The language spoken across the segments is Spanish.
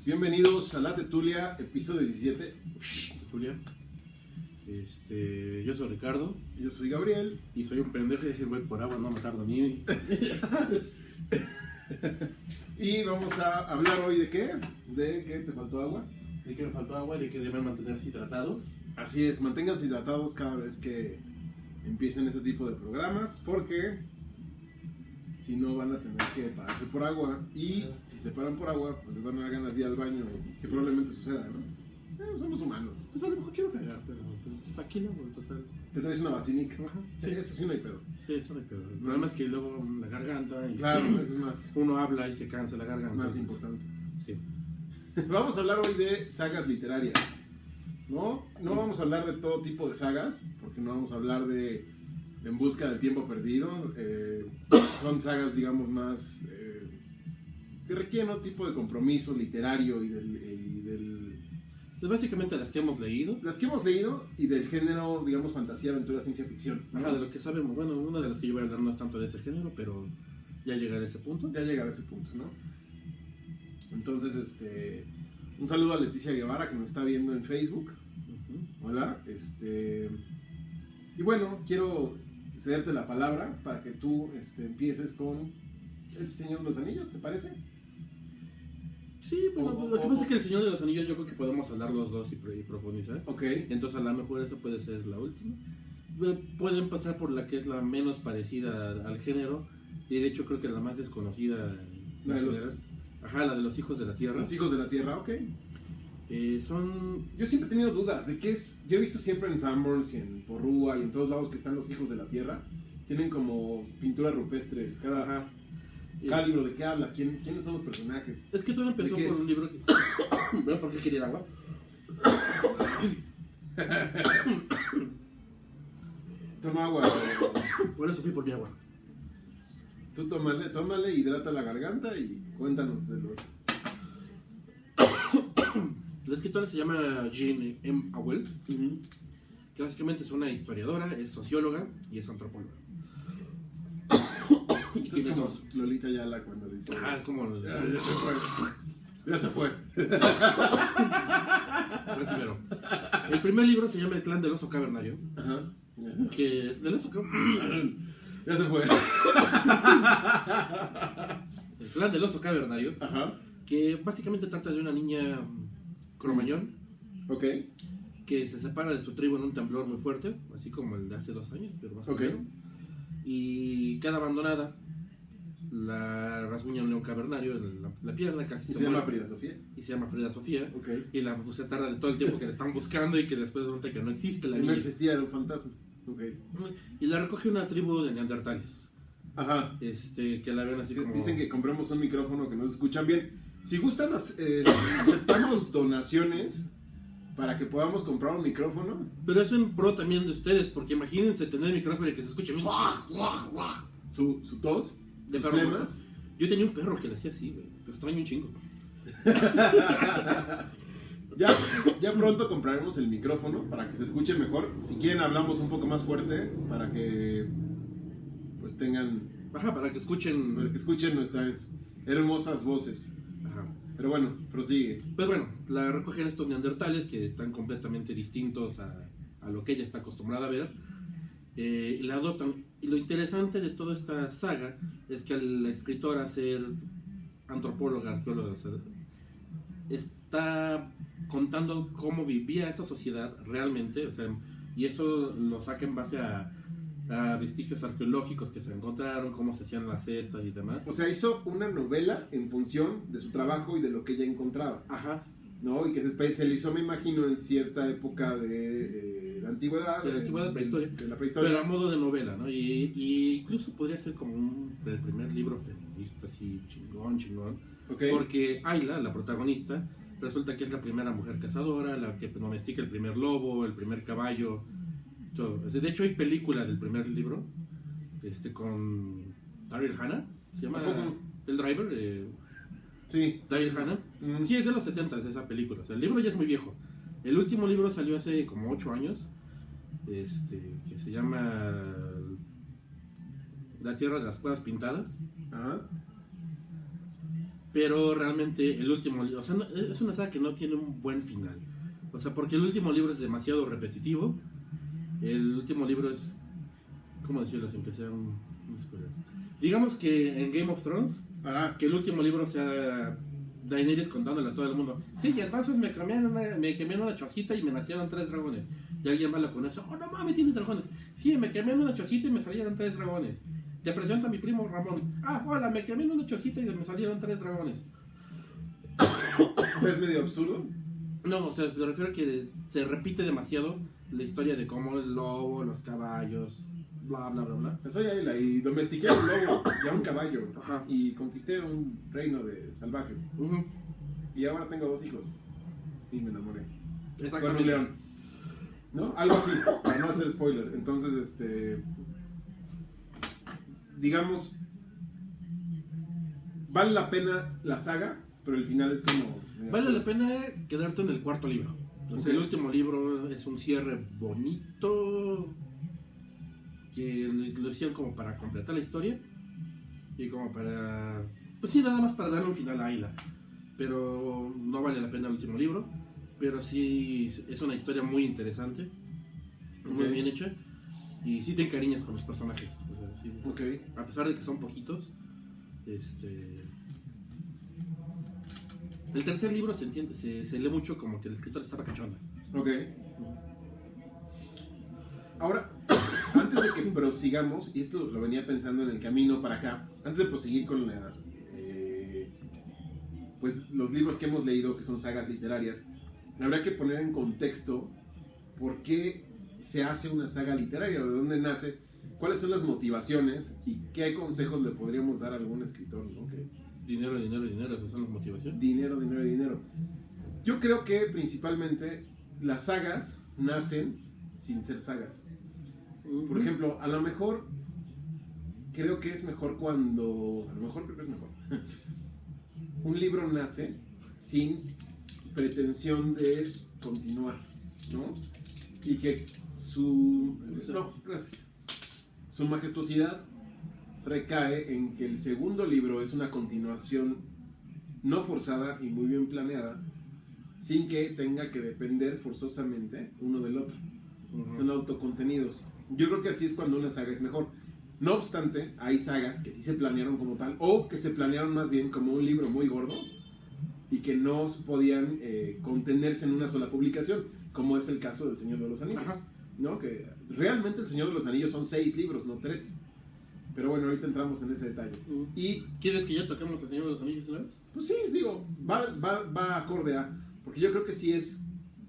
Bienvenidos a La Tetulia, episodio 17. Julia. Yo soy Ricardo. Yo soy Gabriel. Y soy un pendejo y decir voy por agua, no me tardo ni. Y vamos a hablar hoy de qué? ¿De qué te faltó agua? De que me faltó agua, de que deben mantenerse hidratados. Así es, manténganse hidratados cada vez que empiecen ese tipo de programas, porque si no van a tener que pararse por agua. Y si se paran por agua, pues les van a dar ganas de ir al baño, que probablemente suceda, ¿no? Somos humanos. Pues a lo mejor quiero cagar, pero pues, aquí no, total. Te traes una vacinica. Ajá. Sí, eso sí no hay pedo. Sí, eso no hay pedo. Nada más que luego la garganta. Y Claro, eso es más, uno habla y se cansa la garganta. más importante. Sí. Vamos a hablar hoy de sagas literarias. No vamos a hablar de todo tipo de sagas, porque no vamos a hablar de En busca del tiempo perdido. Son sagas, digamos, más que requieren otro tipo de compromiso literario y del Pues básicamente las que hemos leído. las que hemos leído y del género, digamos, fantasía, aventura, ciencia ficción, ¿no? Ajá, de lo que sabemos. Bueno, una de las que yo voy a hablar no es tanto de ese género, pero ya llegaré a ese punto. Ya llegar a ese punto, ¿no? Entonces, un saludo a Leticia Guevara, que nos está viendo en Facebook. Ujú. Hola, y bueno, quiero cederte la palabra para que tú empieces con El Señor de los Anillos, ¿te parece? Sí, bueno, lo que pasa es que El Señor de los Anillos yo creo que podemos hablar los dos y profundizar. Ok, Entonces a lo mejor esa puede ser la última. Pueden pasar por la que es la menos parecida al género. Y de hecho creo que la más desconocida. La de los- Ajá, la de los Hijos de la Tierra. Los Hijos de la Tierra, ok. Son... Yo siempre he tenido dudas de qué es. Yo he visto siempre en Sanborns y en Porrúa y en todos lados que están los Hijos de la Tierra. Tienen como pintura rupestre. Ajá. Cada libro, ¿de qué habla? ¿Quiénes son los personajes? Es que todo empezó ¿De qué por es? un libro que... ¿Ven por qué quería el agua? Toma agua. Por eso fui por mi agua. Tú tómale, hidrata la garganta y cuéntanos de los... La escritora se llama Jean M. Auel, que básicamente es una historiadora, es socióloga y es antropóloga. Y Es tiene como dos. Lolita Ayala cuando dice... Ajá, es como... Ya se fue. Ya se fue. Así mero. El primer libro se llama El Clan del Oso Cavernario. Ajá. Que del oso cavernario. Ya se fue. El Clan del Oso Cavernario. Ajá. Que básicamente trata de una niña cromañón Ok. que se separa de su tribu en un temblor muy fuerte, así como el de hace 2 años, pero más o Ok. menos. Y queda abandonada. La rasguña un león cavernario en la pierna, casi Y se llama muere. Frida Sofía. Y se llama Frida Sofía. Ok. Y pues, se tarda de todo el tiempo que la están buscando y que después resulta que no existe la Que no niña. existía, era un fantasma. Ok. Y la recoge una tribu de neandertales. Ajá. Que la ven así como... Dicen que compremos un micrófono que no se escuchan bien. Si gustan, aceptamos donaciones para que podamos comprar un micrófono. Pero eso en pro también de ustedes, porque imagínense tener el micrófono y que se escuche... Su tos, De sus perro. flemas. Yo tenía un perro que le hacía así, güey. Lo extraño un chingo. Ya pronto compraremos el micrófono para que se escuche mejor. Si quieren hablamos un poco más fuerte para que pues tengan, Ajá, para que escuchen... para que escuchen nuestras hermosas voces. Ajá. Pero bueno, prosigue. Pues bueno, la recogen estos neandertales que están completamente distintos a lo que ella está acostumbrada a ver. Y la adoptan. Y lo interesante de toda esta saga es que la escritora, ser antropóloga, arqueóloga, o sea, está contando cómo vivía esa sociedad realmente, o sea, y eso lo saca en base a vestigios arqueológicos que se encontraron, cómo se hacían las cestas y demás. O sea, hizo una novela en función de su trabajo y de lo que ella encontraba, Ajá, ¿no? Y que se especializó, me imagino, en cierta época de la antigüedad. De la antigüedad, prehistoria. De la prehistoria. pero a modo de novela, ¿no? Y incluso podría ser como el primer libro feminista, así chingón. Ok. Porque Ayla, la protagonista, resulta que es la primera mujer cazadora, la que domestica el primer lobo, el primer caballo, todo. De hecho hay película del primer libro, con Daryl Hannah, se llama ¿A poco? El Driver, Sí. Daryl Hannah. Mm. Sí, es de los 70 esa película, o sea, el libro ya es muy viejo. El último libro salió hace como 8 años, que se llama La Tierra de las Cuevas Pintadas. Ajá. Pero realmente el último libro, o sea, es una saga que no tiene un buen final. O sea, porque el último libro es demasiado repetitivo. El último libro es, ¿cómo decirlo sin que sea un spoiler? Digamos que en Game of Thrones, que el último libro sea Daenerys contándole a todo el mundo. Sí, y entonces me quemé en una chocita y me nacieron 3 dragones. Y alguien más lo conoce. Oh, no mames, tiene dragones. Sí, me quemé en una chocita y me salieron 3 dragones. Te presento a mi primo Ramón. Ah, hola, me quemé en una chocita y me salieron 3 dragones. O sea, es medio absurdo. No, o sea, me refiero a que se repite demasiado la historia de cómo el lobo, los caballos, bla, bla, bla, bla. Soy Ayla y domestiqué a un lobo y a un caballo. Ajá. Y conquisté un reino de salvajes. Y ahora tengo 2 hijos. Y me enamoré. Con un león. ¿No? Algo así, para no hacer spoiler. Entonces, digamos, vale la pena la saga, pero el final es como... Vale la pena quedarte en el 4.º libro. O sea, el último libro es un cierre bonito, que lo hicieron como para completar la historia y como para... Pues sí, nada más para darle un final a Ayla. Pero no vale la pena el último libro. Pero sí es una historia muy interesante, muy bien hecha. Y sí te encariñas con los personajes. O sea, sí, a pesar de que son poquitos. El tercer libro se entiende, se lee mucho como que el escritor estaba cachonda. Ok. Ahora, antes de que prosigamos, y esto lo venía pensando en el camino para acá, antes de proseguir con pues los libros que hemos leído, que son sagas literarias, habría que poner en contexto por qué se hace una saga literaria, o de dónde nace, cuáles son las motivaciones y qué consejos le podríamos dar a algún escritor, ¿no? Dinero, dinero, dinero, esas son las motivaciones. Dinero, dinero, dinero. Yo creo que principalmente las sagas nacen sin ser sagas. Por ejemplo, a lo mejor creo que es mejor cuando... A lo mejor creo que es mejor. Un libro nace sin pretensión de continuar, ¿no? Y que su... No, gracias. Su majestuosidad recae en que el segundo libro es una continuación no forzada y muy bien planeada, sin que tenga que depender forzosamente uno del otro. Son autocontenidos. Yo creo que así es cuando una saga es mejor. No obstante, hay sagas que sí se planearon como tal, o que se planearon más bien como un libro muy gordo y que no podían contenerse en una sola publicación, como es el caso del Señor de los Anillos. ¿No? Que realmente el Señor de los Anillos son 6 libros, no 3. Pero bueno, ahorita entramos en ese detalle. ¿Y quieres que ya toquemos el Señor de los Anillos una vez? Pues sí, digo, va acorde a... Porque yo creo que sí es,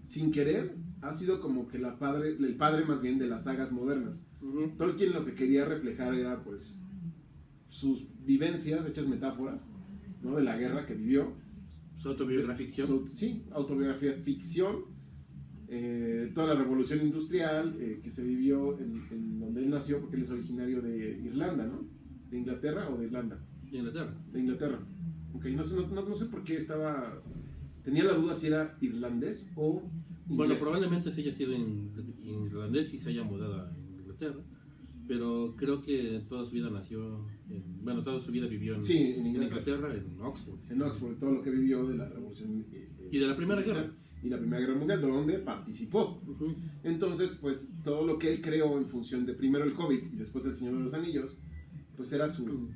sin querer, ha sido como que el padre más bien de las sagas modernas. Tolkien lo que quería reflejar era pues sus vivencias, hechas metáforas, ¿no? De la guerra que vivió. Su autobiografía ficción. Sí, autobiografía ficción. Toda la revolución industrial que se vivió en donde él nació, porque él es originario de Irlanda, ¿no? ¿De Inglaterra o de Irlanda? De Inglaterra. De Inglaterra. Ok, no sé por qué estaba... Tenía la duda si era irlandés o inglés. Bueno, probablemente se haya sido irlandés y se haya mudado a Inglaterra, pero creo que toda su vida toda su vida vivió en Inglaterra, en Oxford. En Oxford, todo lo que vivió de la revolución y de la Primera Guerra. Y la Primera Guerra Mundial, donde participó. Entonces, pues, todo lo que él creó en función de primero el Hobbit y después el Señor de los Anillos, pues era su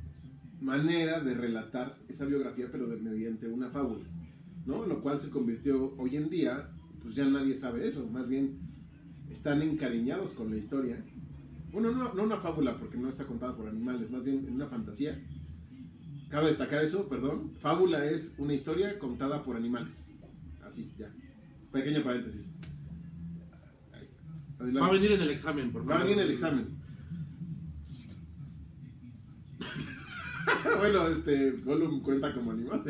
manera de relatar esa biografía, pero mediante una fábula, ¿no? Lo cual se convirtió hoy en día, pues ya nadie sabe eso, más bien están encariñados con la historia. Bueno, no una fábula, porque no está contada por animales, más bien en una fantasía. Cabe destacar eso, perdón. Fábula es una historia contada por animales. Así, ya. Pequeño paréntesis. Va a venir en el examen, por favor. Va a venir en el examen. Bueno, Gollum cuenta como animal.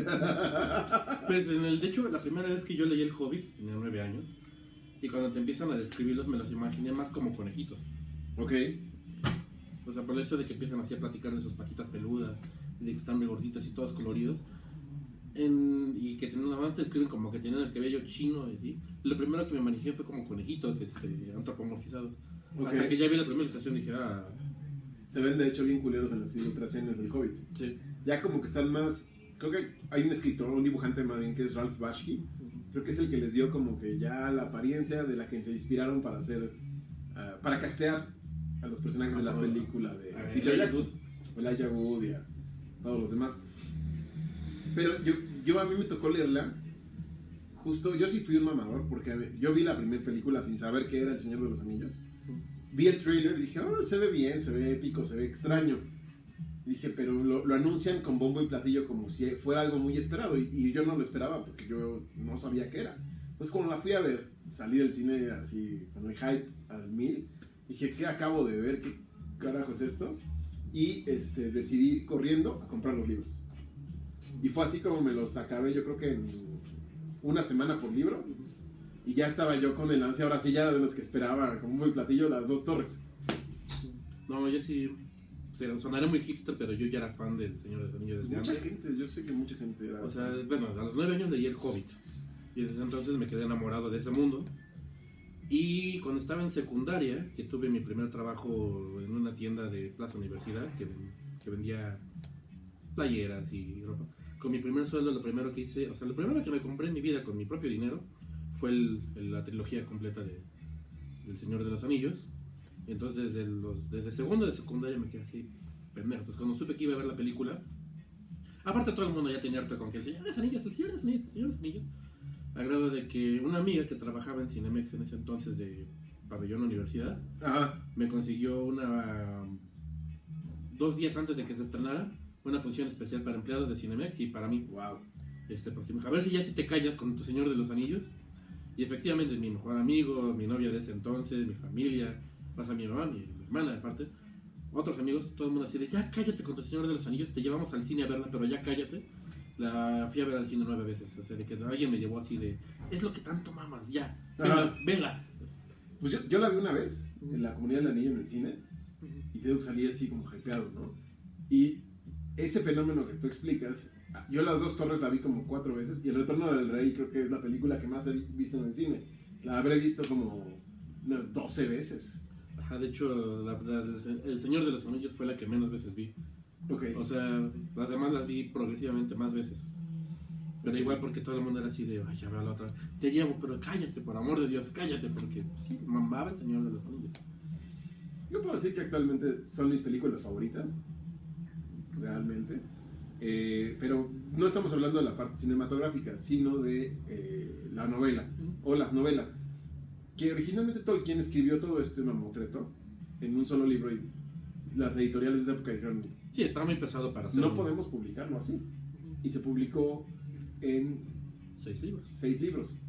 Pues de hecho, la primera vez que yo leí El Hobbit, tenía 9 años, y cuando te empiezan a describirlos me los imaginé más como conejitos. Ok. O sea, por eso de que empiezan así a platicar de sus patitas peludas, de que están muy gorditas y todos coloridos. Y que nada más te describen como que tienen el cabello chino, ¿sí? Lo primero que me manejé fue como conejitos antropomorfizados. Hasta que ya vi la primera ilustración dije, se ven de hecho bien culeros en las ilustraciones del Hobbit. Sí. Ya como que están más creo que hay un escritor, un dibujante más bien, que es Ralph Bakshi. Creo que es el que les dio como que ya la apariencia de la que se inspiraron para hacer, para castear a los personajes de la película de Peter Jackson, Elijah Wood y a todos los demás. Pero yo a mí me tocó leerla. Justo, yo sí fui un mamador porque yo vi la primera película sin saber qué era El Señor de los Anillos. Vi el trailer y dije, oh, se ve bien, se ve épico, se ve extraño. Y dije, pero lo anuncian con bombo y platillo como si fuera algo muy esperado. Y yo no lo esperaba porque yo no sabía qué era. Entonces, cuando la fui a ver, salí del cine así, con el hype al 1000. Dije, ¿qué acabo de ver? ¿Qué carajo es esto? Y decidí ir corriendo a comprar los libros. Y fue así como me los acabé, yo creo que en una semana por libro. Y ya estaba yo con el ansia, ahora sí ya de los que esperaba, como muy platillo, las dos torres. No, yo sí, sonaré muy hipster, pero yo ya era fan del Señor de los Anillos desde Mucha antes. gente, yo sé que mucha gente era... O sea, bueno, a los 9 años leí El Hobbit. Y desde entonces me quedé enamorado de ese mundo. Y cuando estaba en secundaria, que tuve mi primer trabajo en una tienda de Plaza Universidad, que vendía playeras y ropa. Con mi primer sueldo, lo primero que hice, o sea, lo primero que me compré en mi vida con mi propio dinero fue la trilogía completa del Señor de los Anillos. Entonces, desde segundo de secundaria me quedé así, pendejo. Entonces, cuando supe que iba a ver la película, aparte todo el mundo ya tenía harto con que el Señor de los Anillos, el Señor de los Anillos, el Señor de los Anillos. A grado de que una amiga que trabajaba en Cinemex en ese entonces de Pabellón Universidad, Ajá. me consiguió 2 días antes de que se estrenara, una función especial para empleados de Cinemex y para mí. Wow. Porque me dijo, a ver si ya si te callas con tu Señor de los Anillos. Y efectivamente, mi mejor amigo, mi novia de ese entonces, mi familia, pasa mi mamá, mi hermana, aparte, otros amigos, todo el mundo así de, ya cállate con tu Señor de los Anillos, te llevamos al cine a verla, pero ya cállate. La fui a ver al cine 9 veces, o sea, de que alguien me llevó así de, es lo que tanto mamas, ya, venga. Pues yo la vi una vez, en la Comunidad del Anillo en el cine, y te digo que salí así como hypeado, ¿no? Y ese fenómeno que tú explicas, yo las dos torres la vi como 4 veces, y El Retorno del Rey creo que es la película que más he visto en el cine. La habré visto como unas 12 veces. Ajá, de hecho, El Señor de los Anillos fue la que menos veces vi. Okay. O sea, las demás las vi progresivamente más veces. Pero igual porque todo el mundo era así de, ay, ya veo la otra. Te llevo, pero cállate, por amor de Dios, cállate, porque sí, mamaba El Señor de los Anillos. Yo puedo decir que actualmente son mis películas favoritas, realmente. Pero no estamos hablando de la parte cinematográfica, sino de la novela, o las novelas. Que originalmente Tolkien escribió todo este mamotreto en un solo libro y las editoriales de esa época dijeron, sí, estaba muy pesado para hacer. No podemos publicarlo así. Y se publicó en 6 libros. 6 libros.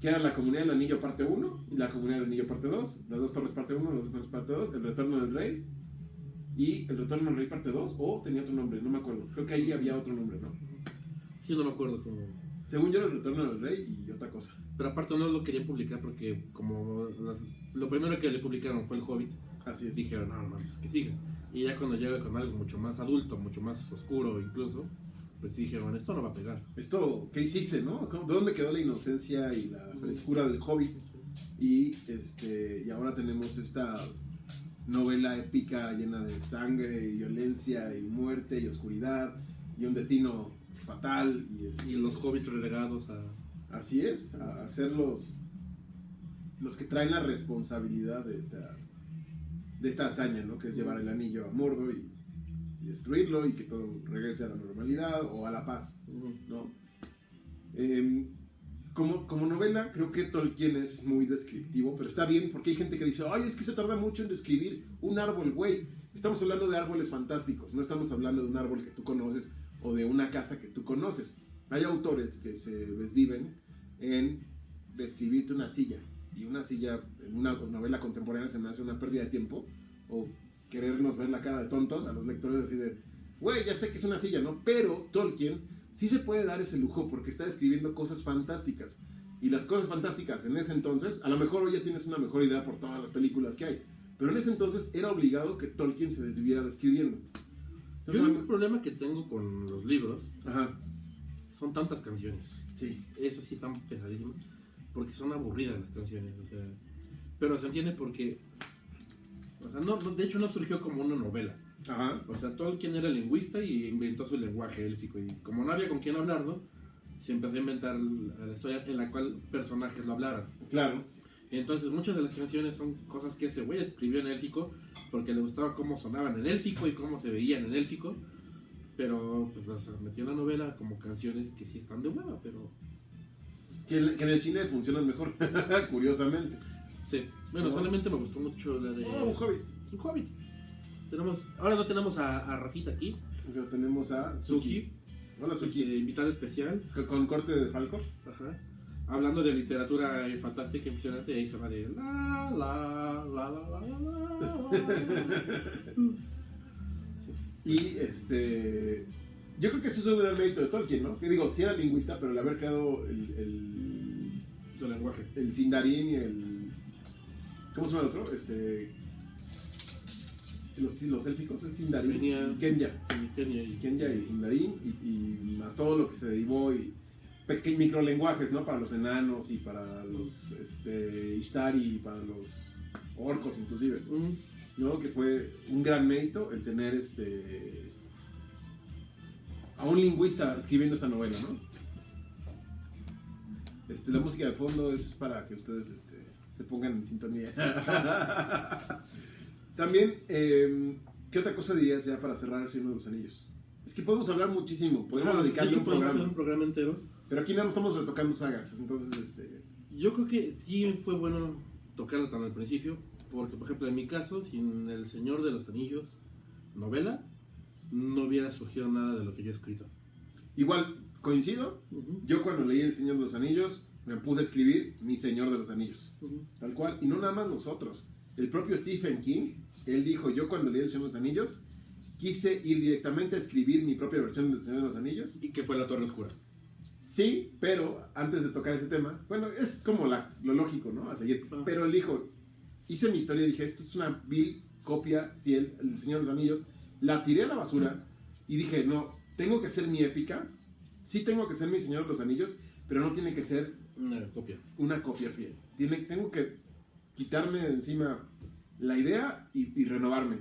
Que era La Comunidad del Anillo parte 1 y La Comunidad del Anillo parte 2, Las Dos Torres parte 1, Las Dos Torres parte 2, El Retorno del Rey y El Retorno del Rey parte 2, o tenía otro nombre, no me acuerdo. Creo que ahí había otro nombre, ¿no? Sí, no me acuerdo cómo. Según yo era El Retorno del Rey y otra cosa. Pero aparte no lo querían publicar porque como lo primero que le publicaron fue El Hobbit. Así es. Dijeron, no, pues que siga. Y ya cuando llega con algo mucho más adulto, mucho más oscuro incluso, pues dijeron, esto no va a pegar. Esto, ¿qué hiciste, no? ¿De dónde quedó la inocencia y la frescura del Hobbit? Y ahora tenemos esta novela épica llena de sangre y violencia y muerte y oscuridad y un destino fatal. Y los hobbits relegados a... Así es, a ser los que traen la responsabilidad de esta hazaña, ¿no? Que es llevar el anillo a Mordor y destruirlo y que todo regrese a la normalidad o a la paz, ¿no? Como novela, creo que Tolkien es muy descriptivo, pero está bien porque hay gente que dice, ay, es que se tarda mucho en describir un árbol, güey. Estamos hablando de árboles fantásticos, no estamos hablando de un árbol que tú conoces o de una casa que tú conoces. Hay autores que se desviven en describirte una silla, y una silla en una novela contemporánea se me hace una pérdida de tiempo, o querernos ver la cara de tontos a los lectores así de, güey, ya sé que es una silla, ¿no? Pero Tolkien sí se puede dar ese lujo porque está escribiendo cosas fantásticas. Y las cosas fantásticas en ese entonces, a lo mejor hoy ya tienes una mejor idea por todas las películas que hay, pero en ese entonces era obligado que Tolkien se desviviera describiendo. Entonces, yo el problema que tengo con los libros, ajá, son tantas canciones. Sí. Eso sí están pesadísimos, porque son aburridas las canciones, o sea, pero se entiende porque, o sea, no, de hecho no surgió como una novela. Ajá. O sea, Tolkien era lingüista y inventó su lenguaje élfico. Y como no había con quién hablarlo, se empezó a inventar la historia en la cual personajes lo hablaran. Claro. Entonces muchas de las canciones son cosas que ese güey escribió en élfico porque le gustaba cómo sonaban en élfico y cómo se veían en élfico. Pero pues las metió en la novela como canciones que sí están de hueva, pero... Que en el cine funcionan mejor, curiosamente. Sí, bueno, solamente me gustó mucho la de... Un Hobbit. Un Hobbit. Ahora no tenemos a Rafita aquí. Pero tenemos a Suki. Hola, Suki. Invitada especial. Con corte de Falcor. Ajá. Hablando de literatura fantástica, impresionante, ahí se va de la la la la la la la. Y yo creo que eso es un gran mérito de Tolkien, ¿no? Que digo, sí era lingüista, pero el haber creado Su lenguaje. el Sindarin y el... ¿Cómo se llama el otro? Los élficos es Sindarin y Kenya. Kenya y Sindarin y más todo lo que se derivó y microlenguajes, ¿no? Para los enanos y para los Ishtari y para los orcos inclusive, ¿no? Que fue un gran mérito el tener a un lingüista escribiendo esta novela, ¿no? La música de fondo es para que ustedes se pongan en sintonía. También, ¿qué otra cosa dirías ya para cerrar el Señor de los Anillos? Es que podemos hablar muchísimo, podemos dedicarle un programa entero. Pero aquí nada más estamos retocando sagas, entonces Yo creo que sí fue bueno tocarla tan al principio, porque por ejemplo en mi caso, sin El Señor de los Anillos novela, no hubiera surgido nada de lo que yo he escrito. Igual, coincido, yo cuando leí El Señor de los Anillos me puse a escribir Mi Señor de los Anillos, tal cual, y no nada más nosotros. El propio Stephen King, él dijo, yo cuando leí El Señor de los Anillos quise ir directamente a escribir mi propia versión del Señor de los Anillos. ¿Y qué fue La Torre Oscura? Sí, pero antes de tocar ese tema, bueno, es como lo lógico, ¿no? A seguir. Pero él dijo, hice mi historia y dije, esto es una vil copia fiel del Señor de los Anillos. La tiré a la basura y dije, no, tengo que hacer mi épica. Sí tengo que ser mi Señor de los Anillos, pero no tiene que ser una copia fiel. Tengo que quitarme de encima la idea y renovarme.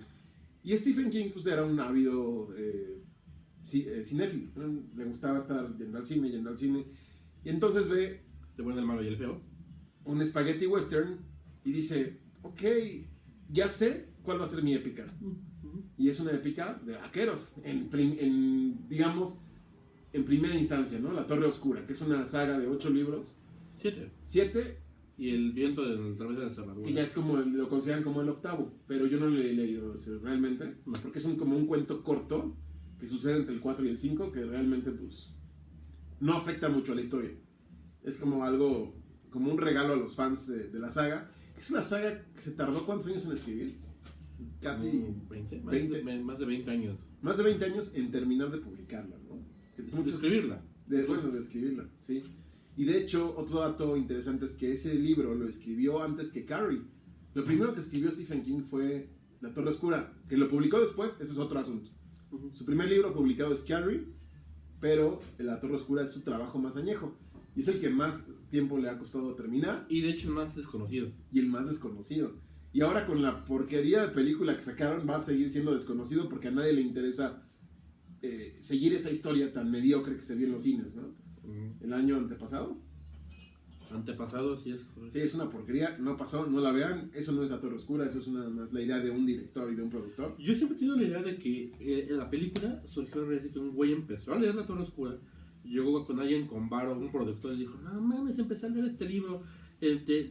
Y Stephen King pues era un ávido cinéfilo, ¿no? Le gustaba estar yendo al cine, y entonces ve ¿De bueno, el malo y el feo? un spaghetti western y dice, ok, ya sé cuál va a ser mi épica. Y es una épica de vaqueros, digamos, en primera instancia, ¿no? La Torre Oscura, que es una saga de 8 libros. 7. Y El viento a través de la cerradura. Que ya es como, lo consideran como el 8º, pero yo no lo he leído realmente, porque es como un cuento corto que sucede entre el 4 y el 5, que realmente pues no afecta mucho a la historia. Es como algo, como un regalo a los fans de la saga, que es una saga que se tardó ¿cuántos años en escribir? Casi 20. Más de 20 años. Más de 20 años en terminar de publicarla, ¿no? De escribirla. De escribirla, sí. Y de hecho, otro dato interesante es que ese libro lo escribió antes que Carrie. Lo primero que escribió Stephen King fue La Torre Oscura, que lo publicó después, ese es otro asunto. Su primer libro publicado es Carrie, pero La Torre Oscura es su trabajo más añejo. Y es el que más tiempo le ha costado terminar. Y de hecho el más desconocido. Y el más desconocido. Y ahora con la porquería de película que sacaron va a seguir siendo desconocido porque a nadie le interesa seguir esa historia tan mediocre que se vio en los cines, ¿no? El año antepasado. Antepasado, sí es. Sí, es una porquería, no pasó, no la vean. Eso no es La Torre Oscura, eso es nada más la idea de un director y de un productor. Yo siempre he tenido la idea de que en la película surgió a raíz de que un güey empezó a leer La Torre Oscura. Llegó con alguien con varo, un productor, y dijo: no mames, empecé a leer este libro.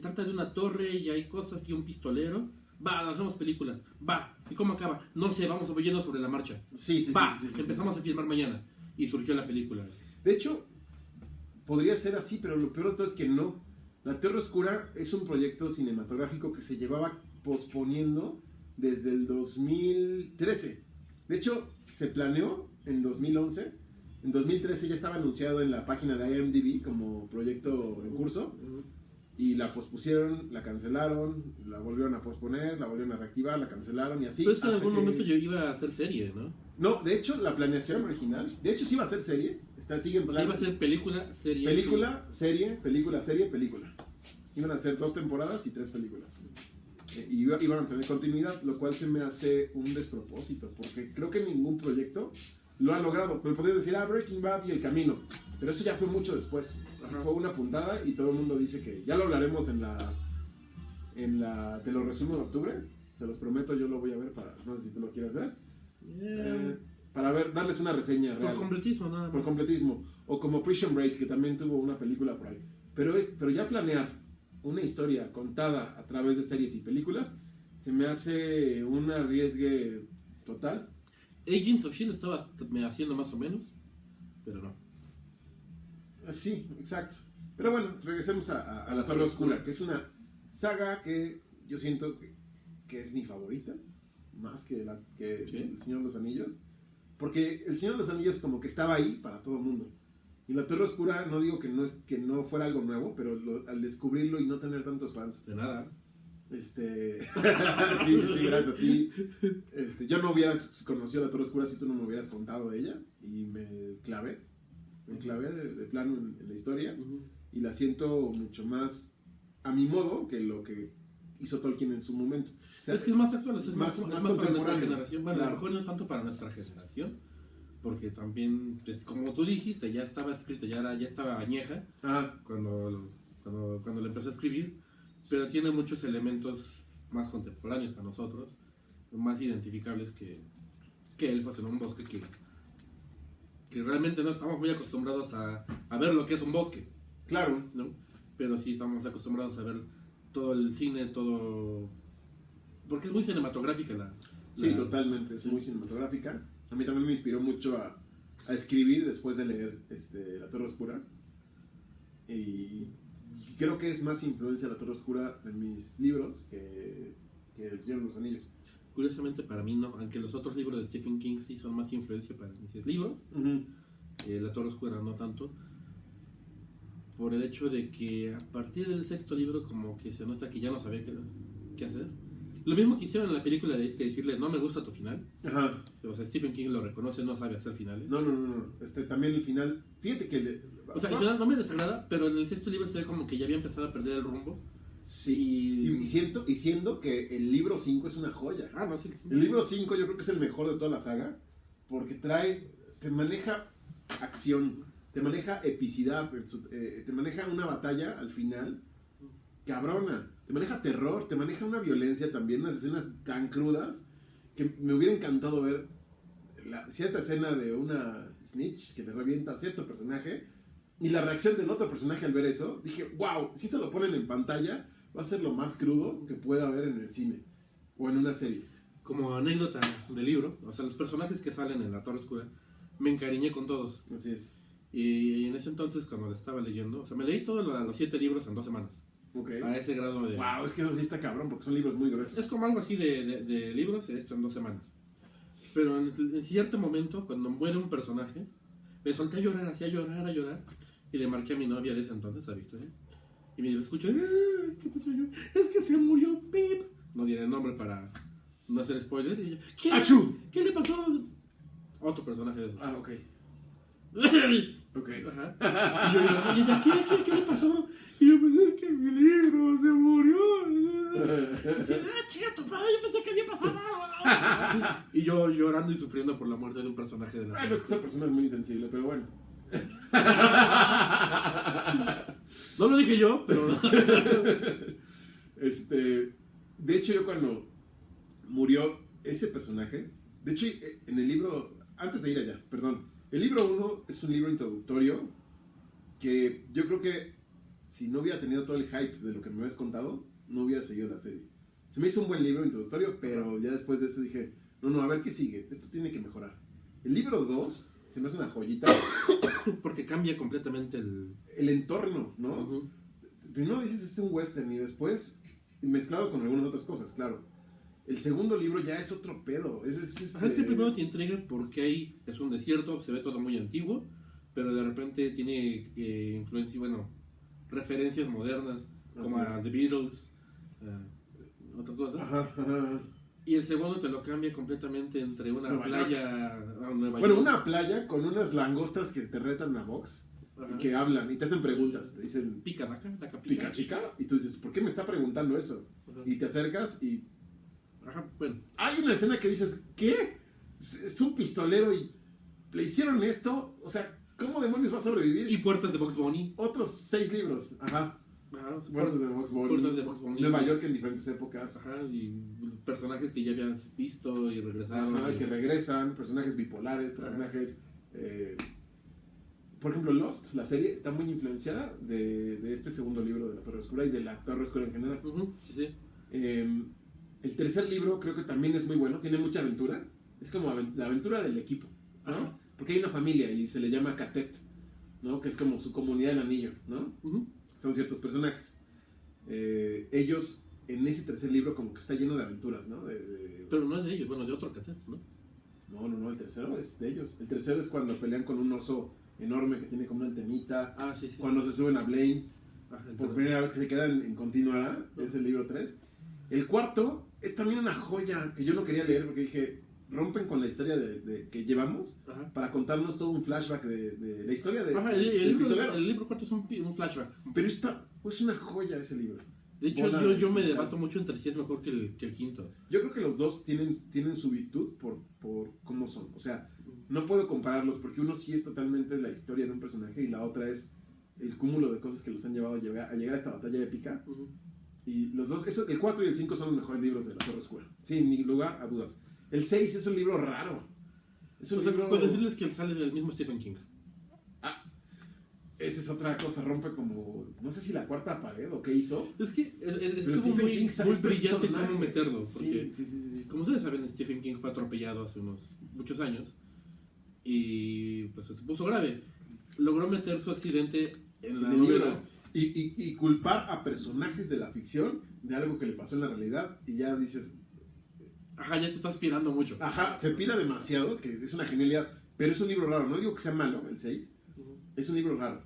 Trata de una torre y hay cosas y un pistolero. Va, hacemos película. Va. ¿Y cómo acaba? No sé, vamos oyendo sobre la marcha. Sí. Empezamos a filmar mañana. Y surgió la película. De hecho, podría ser así, pero lo peor de todo es que no. La Torre Oscura es un proyecto cinematográfico que se llevaba posponiendo desde el 2013. De hecho, se planeó en 2011. En 2013 ya estaba anunciado en la página de IMDb como proyecto en curso. Y la pospusieron, la cancelaron, la volvieron a posponer, la volvieron a reactivar, la cancelaron y así. Pero es que en algún momento yo iba a hacer serie, ¿no? No, de hecho, la planeación original, de hecho sí iba a ser serie, sigue en plan. Iba a ser película, serie. Película, serie, película, serie, película. Iban a ser 2 temporadas y 3 películas. iban a tener continuidad, lo cual se me hace un despropósito, porque creo que ningún proyecto lo ha logrado. Me podrías decir, Breaking Bad y El Camino, pero eso ya fue mucho después. Fue una puntada y todo el mundo dice que ya lo hablaremos te lo resumo en octubre, se los prometo, yo lo voy a ver no sé si tú lo quieras ver. Para darles una reseña real. Por completismo, nada más. Por completismo. O como Prison Break, que también tuvo una película por ahí. Pero ya planear una historia contada a través de series y películas se me hace un arriesgue total. Agents of S.H.I.E.L.D. estaba haciendo más o menos, pero no. Sí, exacto. Pero bueno, regresemos a La Torre Oscura, que es una saga que yo siento que es mi favorita, más que ¿Sí? El Señor de los Anillos. Porque El Señor de los Anillos como que estaba ahí para todo el mundo. Y La Torre Oscura, no digo que no fuera algo nuevo, pero al descubrirlo y no tener tantos fans. De nada. Sí, gracias a ti. Yo no hubiera conocido La Torre Oscura si tú no me hubieras contado de ella. Y me clavé de plano en la historia. Y la siento mucho más a mi modo que lo que hizo Tolkien en su momento. O sea, es que es más actual, es más para nuestra generación. Bueno, claro. a lo mejor no tanto para nuestra generación, porque también, pues, como tú dijiste, ya estaba escrito, ya estaba añeja cuando le empezó a escribir, pero tiene muchos elementos más contemporáneos a nosotros, más identificables que elfos en un bosque que realmente no estamos muy acostumbrados a ver lo que es un bosque. Claro. ¿No? Pero sí estamos acostumbrados a ver todo el cine, todo... Porque es muy cinematográfica Sí, totalmente, es muy cinematográfica. A mí también me inspiró mucho a escribir después de leer La Torre Oscura. Y creo que es más influencia La Torre Oscura en mis libros que El Señor de los Anillos. Curiosamente para mí no, aunque los otros libros de Stephen King sí son más influencia para mis libros, La Torre Oscura no tanto, por el hecho de que a partir del sexto libro como que se nota que ya no sabía qué hacer. Lo mismo que hicieron en la película de It, que decirle, no me gusta tu final. Ajá. O sea, Stephen King lo reconoce, no sabe hacer finales. No. También el final, fíjate que... O sea, el final no me desagrada, pero en el sexto libro se ve como que ya había empezado a perder el rumbo. Sí, y siento que el libro 5 es una joya. No, sí. El libro 5 yo creo que es el mejor de toda la saga, porque te maneja acción, te maneja epicidad, te maneja una batalla al final cabrona, te maneja terror, te maneja una violencia también, unas escenas tan crudas que me hubiera encantado ver cierta escena de una snitch que le revienta a cierto personaje y la reacción del otro personaje al ver eso. Dije, wow, si se lo ponen en pantalla va a ser lo más crudo que pueda haber en el cine o en una serie. Como anécdota del libro, o sea, los personajes que salen en La Torre Oscura, me encariñé con todos. Así es. Y en ese entonces, cuando lo estaba leyendo, o sea, me leí todos los 7 libros en 2 semanas. Okay. A ese grado de... Wow, es que eso sí está cabrón, porque son libros muy gruesos. Es como algo así de libros, esto en 2 semanas. Pero en cierto momento, cuando muere un personaje, me solté a llorar, así a llorar, y le marqué a mi novia de ese entonces, a Victoria, y me escuché, ¿qué pasó yo? Es que se murió Pip. No diré el nombre para no hacer spoiler. Y ella, ¿qué le pasó? Otro personaje de esos. Ok. Ok. Ajá. Y yo, ¿y ella, qué le pasó? Y yo, pues es que mi libro se murió. Y dice, chica, tu padre, yo pensé que había pasado algo. Y yo llorando y sufriendo por la muerte de un personaje de la Ay, no, es que esa persona es muy insensible, pero bueno. No lo dije yo, pero... De hecho, yo cuando murió ese personaje, de hecho, en el libro, antes de ir allá, perdón, el libro 1 es un libro introductorio que yo creo que si no hubiera tenido todo el hype de lo que me habías contado, no hubiera seguido la serie. Se me hizo un buen libro introductorio, pero ya después de eso dije, no, a ver qué sigue, esto tiene que mejorar. El libro 2 se me hace una joyita. Porque cambia completamente el entorno, ¿no? Primero dices, es un western, y después, mezclado con algunas otras cosas, claro. El segundo libro ya es otro pedo. Es que el primero te intriga porque ahí es un desierto, se ve todo muy antiguo, pero de repente tiene influencia, referencias modernas, como a The Beatles, otras cosas. Ajá. Y el segundo te lo cambia completamente entre una playa a Nueva York. Bueno, una playa con unas langostas que te retan a box. Ajá. que hablan y te hacen preguntas. Te dicen, Pica, daca, ¿pica chica? Y tú dices, ¿por qué me está preguntando eso? Ajá. Y te acercas y Ajá, bueno. hay una escena que dices, ¿qué? Es un pistolero y le hicieron esto. O sea, ¿cómo demonios va a sobrevivir? Y puertas de Box Bunny. Otros 6 libros. Ajá. Ajá, Puertas de Box Bunny. Puertas de Box Bunny. Nueva York en diferentes épocas. Ajá, y personajes que ya habías visto y regresaron. Ajá, que regresan, personajes bipolares, personajes... por ejemplo, Lost, la serie, está muy influenciada de este segundo libro de la Torre Oscura y de la Torre Oscura en general. Sí, sí. El tercer libro creo que también es muy bueno, tiene mucha aventura. Es como la aventura del equipo, ¿no? Ajá. Porque hay una familia y se le llama Catet, ¿no? Que es como su comunidad del anillo, ¿no? Son ciertos personajes. Ellos, en ese tercer libro, como que está lleno de aventuras, ¿no? Pero no es de ellos, bueno, de otro catet, ¿no? No, el tercero es de ellos. El tercero es cuando pelean con un oso enorme que tiene como una antenita. Ah, sí, sí. Cuando se suben a Blaine, Ajá, por primera vez que se quedan en continuará, es el libro 3. El cuarto es también una joya que yo no quería leer porque dije, rompen con la historia de que llevamos Ajá. para contarnos todo un flashback de la historia Ajá, del pistolero. el libro cuarto es un flashback. Pero es una joya ese libro. De hecho, Bola yo me de cristal. debato mucho entre si es mejor que el quinto. Yo creo que los dos tienen su virtud por cómo son. O sea, no puedo compararlos porque uno sí es totalmente la historia de un personaje y la otra es el cúmulo de cosas que los han llevado a llegar a esta batalla épica. Y los dos, el 4 y el 5 son los mejores libros de la Torre Oscura, sin lugar a dudas. El 6 es un libro raro. Es un libro... Puedo decirles que sale del mismo Stephen King. Esa es otra cosa, rompe como, no sé si la cuarta pared o qué hizo. Es que es Pero como Stephen King muy es brillante personaje. cómo meterlo. Porque, Sí. como ustedes saben, Stephen King fue atropellado hace muchos años y pues se puso grave. Logró meter su accidente en la En el libro. novela. Y culpar a personajes de la ficción de algo que le pasó en la realidad y ya dices, Ajá, ya te estás aspirando mucho. ajá, se pira demasiado, que es una genialidad, pero es un libro raro, no digo que sea malo, el 6, es un libro raro.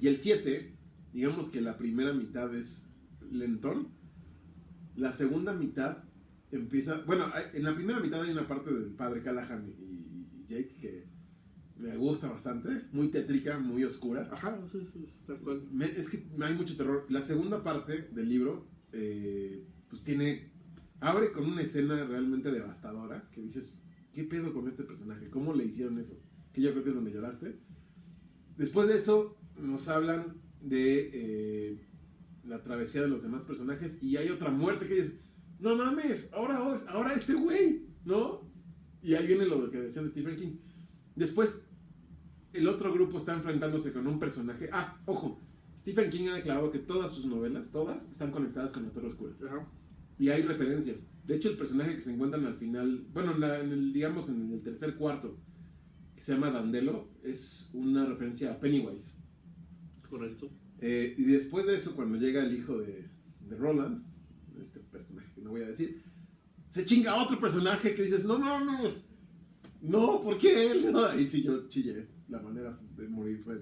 Y el 7, digamos que la primera mitad es lentón, la segunda mitad empieza, bueno, en la primera mitad hay una parte del padre Callahan y Jake que me gusta bastante, muy tétrica, muy oscura. Ajá, sí, tal cual. Es que hay mucho terror. La segunda parte del libro, pues abre con una escena realmente devastadora, que dices, ¿qué pedo con este personaje? ¿Cómo le hicieron eso? Que yo creo que es donde lloraste. Después de eso, nos hablan de la travesía de los demás personajes y hay otra muerte que dices, no mames, ahora este güey, ¿no? Y ahí viene lo que decías de Stephen King. Después, el otro grupo está enfrentándose con un personaje. Ah, ojo, Stephen King ha declarado que todas sus novelas, todas, están conectadas con la Torre Oscura. Ajá. Y hay referencias. De hecho, el personaje que se encuentran al final, bueno, digamos en el tercer cuarto, que se llama Dandelo, es una referencia a Pennywise. Correcto. Y después de eso, cuando llega el hijo de Roland, este personaje que no voy a decir, se chinga a otro personaje que dices, no, ¿por qué él? No, ahí sí yo chillé, la manera de morir fue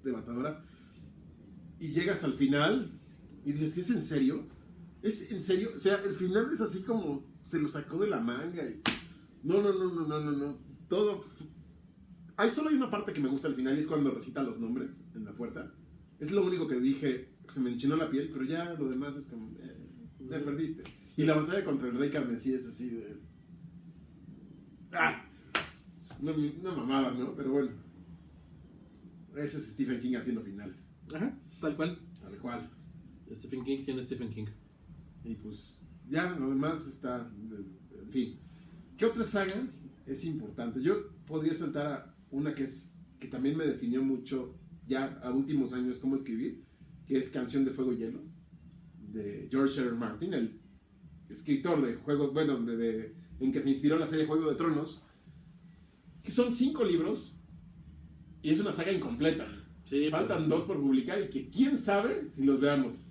devastadora. Y llegas al final y dices, ¿es en serio? ¿Es en serio? O sea, el final es así como se lo sacó de la manga y... No, todo... Solo hay una parte que me gusta al final y es cuando recita los nombres en la puerta. Es lo único que dije, se me enchinó la piel, pero ya lo demás es como... me perdiste. Y la batalla contra el rey Carmesí es así de... Una mamada, ¿no? Pero bueno. Ese es Stephen King haciendo finales. Ajá, tal cual. Tal cual. Stephen King siendo Stephen King. Y pues ya, lo demás está... En fin. ¿Qué otra saga es importante? Yo podría saltar a una que también me definió mucho ya a últimos años cómo escribir, que es Canción de Fuego y Hielo, de George R. R. Martin, el escritor de juegos, bueno, en que se inspiró la serie Juego de Tronos, que son 5 libros y es una saga incompleta. Sí, Faltan 2 por publicar y que quién sabe si los veamos.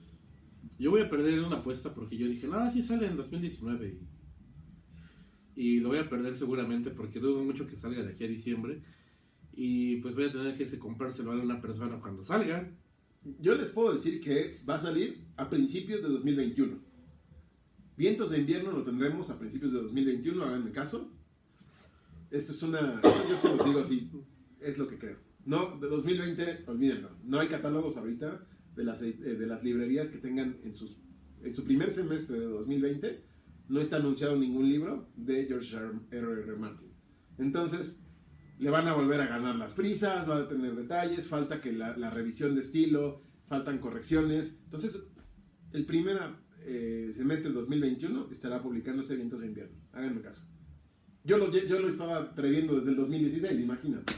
Yo voy a perder una apuesta porque yo dije, no, sí sale en 2019 y lo voy a perder seguramente porque dudo mucho que salga de aquí a diciembre y pues voy a tener que comprárselo a una persona cuando salga. Yo les puedo decir que va a salir a principios de 2021. Vientos de invierno lo tendremos a principios de 2021, háganme caso. Esto es yo se los digo así, es lo que creo. No, de 2020, olvídenlo. No hay catálogos ahorita de las librerías que tengan en su primer semestre de 2020. No está anunciado ningún libro de George R.R. Martin. Entonces, le van a volver a ganar las prisas, va a tener detalles, falta que la revisión de estilo, faltan correcciones. Entonces, el primer semestre del 2021 estará publicándose Vientos de Invierno. Háganme caso. Yo lo estaba previendo desde el 2016, imagínate.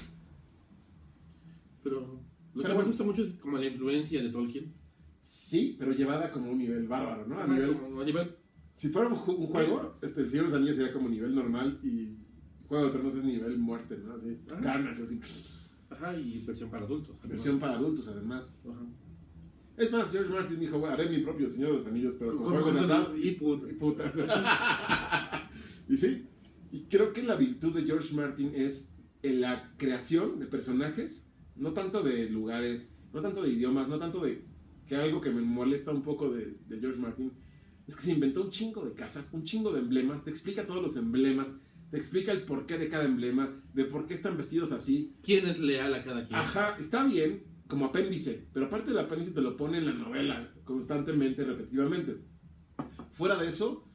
Pero lo que me gusta mucho es como la influencia de Tolkien. Sí, pero llevada como un nivel bárbaro, ¿no? A nivel... Si fuera un juego, El Señor de los Anillos sería como nivel normal y Juego de Tronos es nivel muerte, ¿no? Así, carnage, así. Ajá, y versión para adultos. Versión para adultos, además. Ajá. Es más, George Martin dijo, haré mi propio Señor de los Anillos, pero con juegos de azar y putas. Y sí, y creo que la virtud de George Martin es en la creación de personajes, no tanto de lugares, no tanto de idiomas, no tanto de... que algo que me molesta un poco de George Martin es que se inventó un chingo de casas, un chingo de emblemas, te explica todos los emblemas, te explica el porqué de cada emblema, de por qué están vestidos así. ¿Quién es leal a cada quien? Ajá, está bien como apéndice, pero aparte del apéndice te lo pone en la novela constantemente, repetitivamente. Fuera de eso,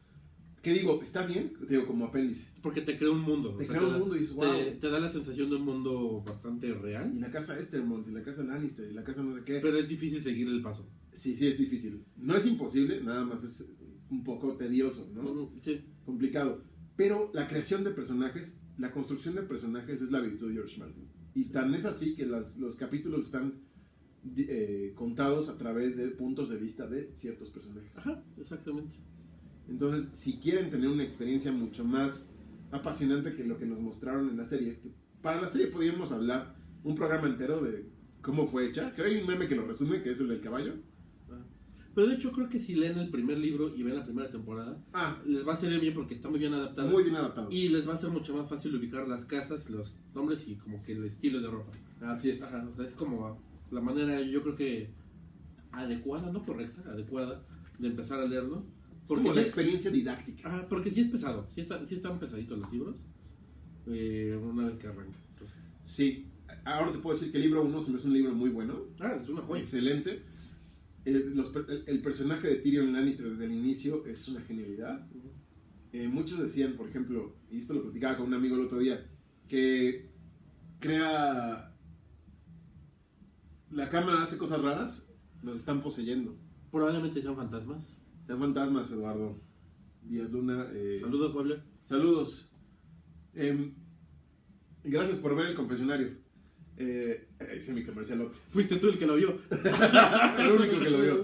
¿qué digo? Está bien, te digo, como apéndice. Porque te crea un mundo. Te crea un mundo y dices, wow. Te da la sensación de un mundo bastante real. Y la casa Estermont, y la casa Lannister, y la casa no sé qué. Pero es difícil seguir el paso. Sí, es difícil. No es imposible, nada más es un poco tedioso, ¿no? Sí. Complicado. Pero la creación de personajes, la construcción de personajes es la virtud de George Martin. Y tan es así que los capítulos están contados a través de puntos de vista de ciertos personajes. Ajá, exactamente. Entonces, si quieren tener una experiencia mucho más apasionante que lo que nos mostraron en la serie, para la serie podríamos hablar un programa entero de cómo fue hecha. Creo que hay un meme que lo resume, que es el del caballo. Pero de hecho creo que si leen el primer libro y ven la primera temporada, les va a servir bien porque está muy bien adaptado. Muy bien adaptado. Y les va a ser mucho más fácil ubicar las casas, los nombres y como que el estilo de ropa. Así es. Ajá, o sea, es como la manera, yo creo que adecuada, no correcta, adecuada de empezar a leerlo. Porque es la experiencia didáctica. Ajá, porque sí es pesado, sí están pesaditos los libros una vez que arranca. Entonces. Sí, ahora te puedo decir que el libro 1 se me hace un libro muy bueno. Es una joya. Excelente. El personaje de Tyrion Lannister desde el inicio es una genialidad. Muchos decían, por ejemplo, y esto lo platicaba con un amigo el otro día, que la cámara hace cosas raras, nos están poseyendo. Probablemente sean fantasmas. Sean fantasmas, Eduardo Díaz Luna. Saludos, Puebla. Saludos. Gracias por ver el confesionario. Ese es mi comercialote. Fuiste tú el que lo vio. El único que lo vio.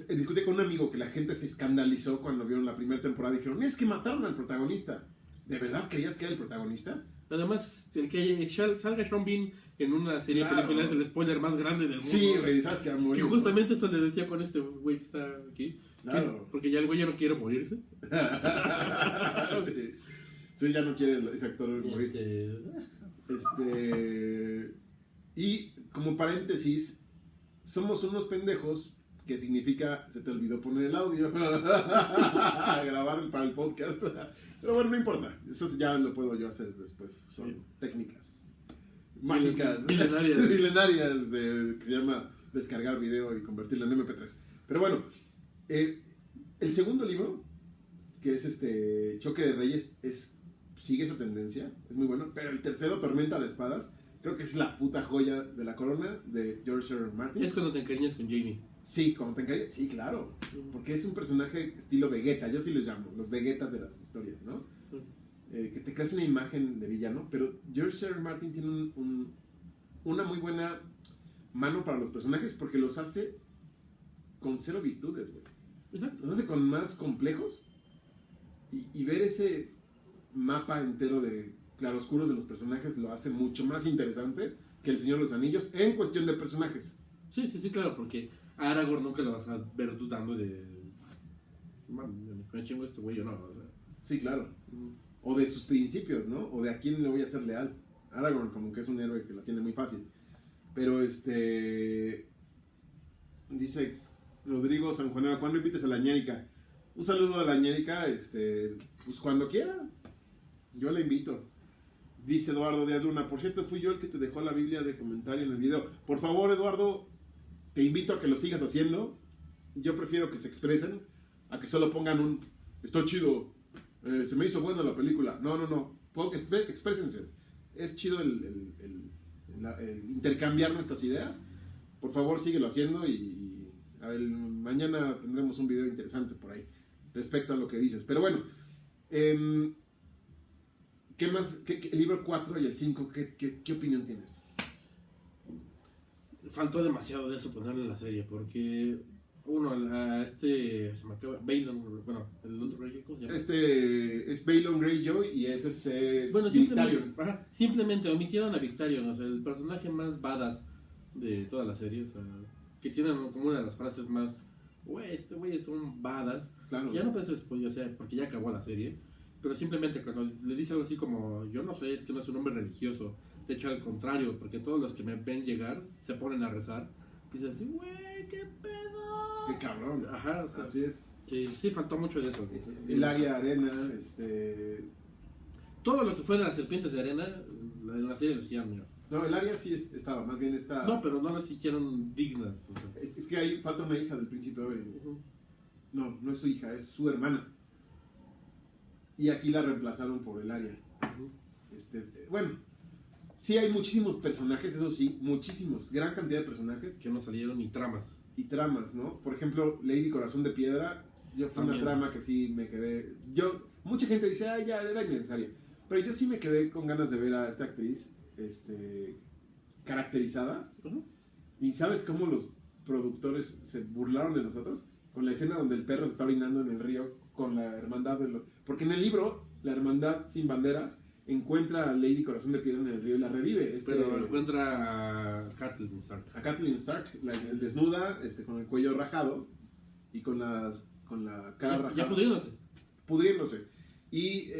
Discutí con un amigo que la gente se escandalizó cuando vieron la primera temporada y dijeron, es que mataron al protagonista. ¿De verdad creías que era el protagonista? Además, el que salga Sean Bean en una serie de películas es el spoiler más grande del mundo. Sí, güey, sabes que va a morir. Que justamente eso le decía con este güey que está aquí. Claro. Porque ya el güey ya no quiere morirse. Sí, ya no quiere ese actor morir. Y como paréntesis, somos unos pendejos, que significa, se te olvidó poner el audio, grabar para el podcast. Pero bueno, no importa, eso ya lo puedo yo hacer después. Son técnicas mágicas, milenarias que se llama descargar video y convertirlo en MP3. Pero bueno, el segundo libro, que es Choque de Reyes, sigue esa tendencia, es muy bueno. Pero el tercero, Tormenta de Espadas, creo que es la puta joya de la corona de George R. Martin. Es cuando te encariñas con Jamie. Sí, cuando te encariñas, sí, claro. Porque es un personaje estilo Vegeta, yo sí les llamo, los Vegetas de las historias, ¿no? Que te creas una imagen de villano, pero George R. Martin tiene una muy buena mano para los personajes porque los hace con cero virtudes, güey. Exacto. Los hace con más complejos y ver ese mapa entero de claroscuros de los personajes lo hace mucho más interesante que El Señor de los Anillos en cuestión de personajes. Sí, claro, porque a Aragorn nunca lo vas a ver dudando de... me chingo este güey o no, o sea. Sí, claro. O de sus principios, ¿no? O de a quién le voy a ser leal. Aragorn como que es un héroe que la tiene muy fácil. Pero dice Rodrigo Sanjuanero, ¿cuándo invites a la ñérica? Un saludo a la ñérica, pues cuando quiera. Yo la invito. Dice Eduardo Díaz Luna, por cierto, fui yo el que te dejó la Biblia de comentario en el video. Por favor, Eduardo, te invito a que lo sigas haciendo. Yo prefiero que se expresen a que solo pongan un, estoy chido, se me hizo buena la película. No. Exprésense. Es chido el intercambiar nuestras ideas. Por favor, síguelo haciendo y a ver, mañana tendremos un video interesante por ahí respecto a lo que dices. Pero bueno, ¿qué más? El libro 4 y el 5, ¿qué opinión tienes? Faltó demasiado de eso ponerlo en la serie, porque uno, se me acaba, Balon, bueno, el otro rey, ¿cómo se llama? Es Balon Greyjoy y es Bueno, Victarion. simplemente omitieron a Victarion, o sea, el personaje más badass de toda la serie, o sea, que tiene como una de las frases más, güey, este güey es un badass. Claro. Ya no puede ser spoiler, o sea, porque ya acabó la serie, pero simplemente cuando le dice algo así como, yo no sé, es que no es un hombre religioso, de hecho al contrario, porque todos los que me ven llegar se ponen a rezar, y dicen así, güey, qué pedo. Qué cabrón. Ajá, o sea, Así es. sí, faltó mucho de eso. El área arena, Todo lo que fue de las serpientes de arena, en la serie lo hicieron, mira. No, el área sí estaba, más bien está... No, pero no las hicieron dignas. O sea. Es que ahí falta una hija del príncipe Oberyn. Uh-huh. No es su hija, es su hermana. Y aquí la reemplazaron por el área. Uh-huh. Bueno, sí hay muchísimos personajes, eso sí, muchísimos, gran cantidad de personajes. Que no salieron ni tramas. Y tramas, ¿no? Por ejemplo, Lady Corazón de Piedra, yo fue También. una trama que sí me quedé... Mucha gente dice, ay, ya, era innecesaria. Pero yo sí me quedé con ganas de ver a esta actriz, caracterizada. Uh-huh. ¿Y sabes cómo los productores se burlaron de nosotros? Con la escena donde el perro se está orinando en el río con la hermandad de los... Porque en el libro, la hermandad sin banderas encuentra a Lady Corazón de Piedra en el río y la revive. Pero encuentra a Catelyn Stark. A Catelyn Stark, desnuda, con el cuello rajado y con la cara rajada. Ya pudriéndose. Y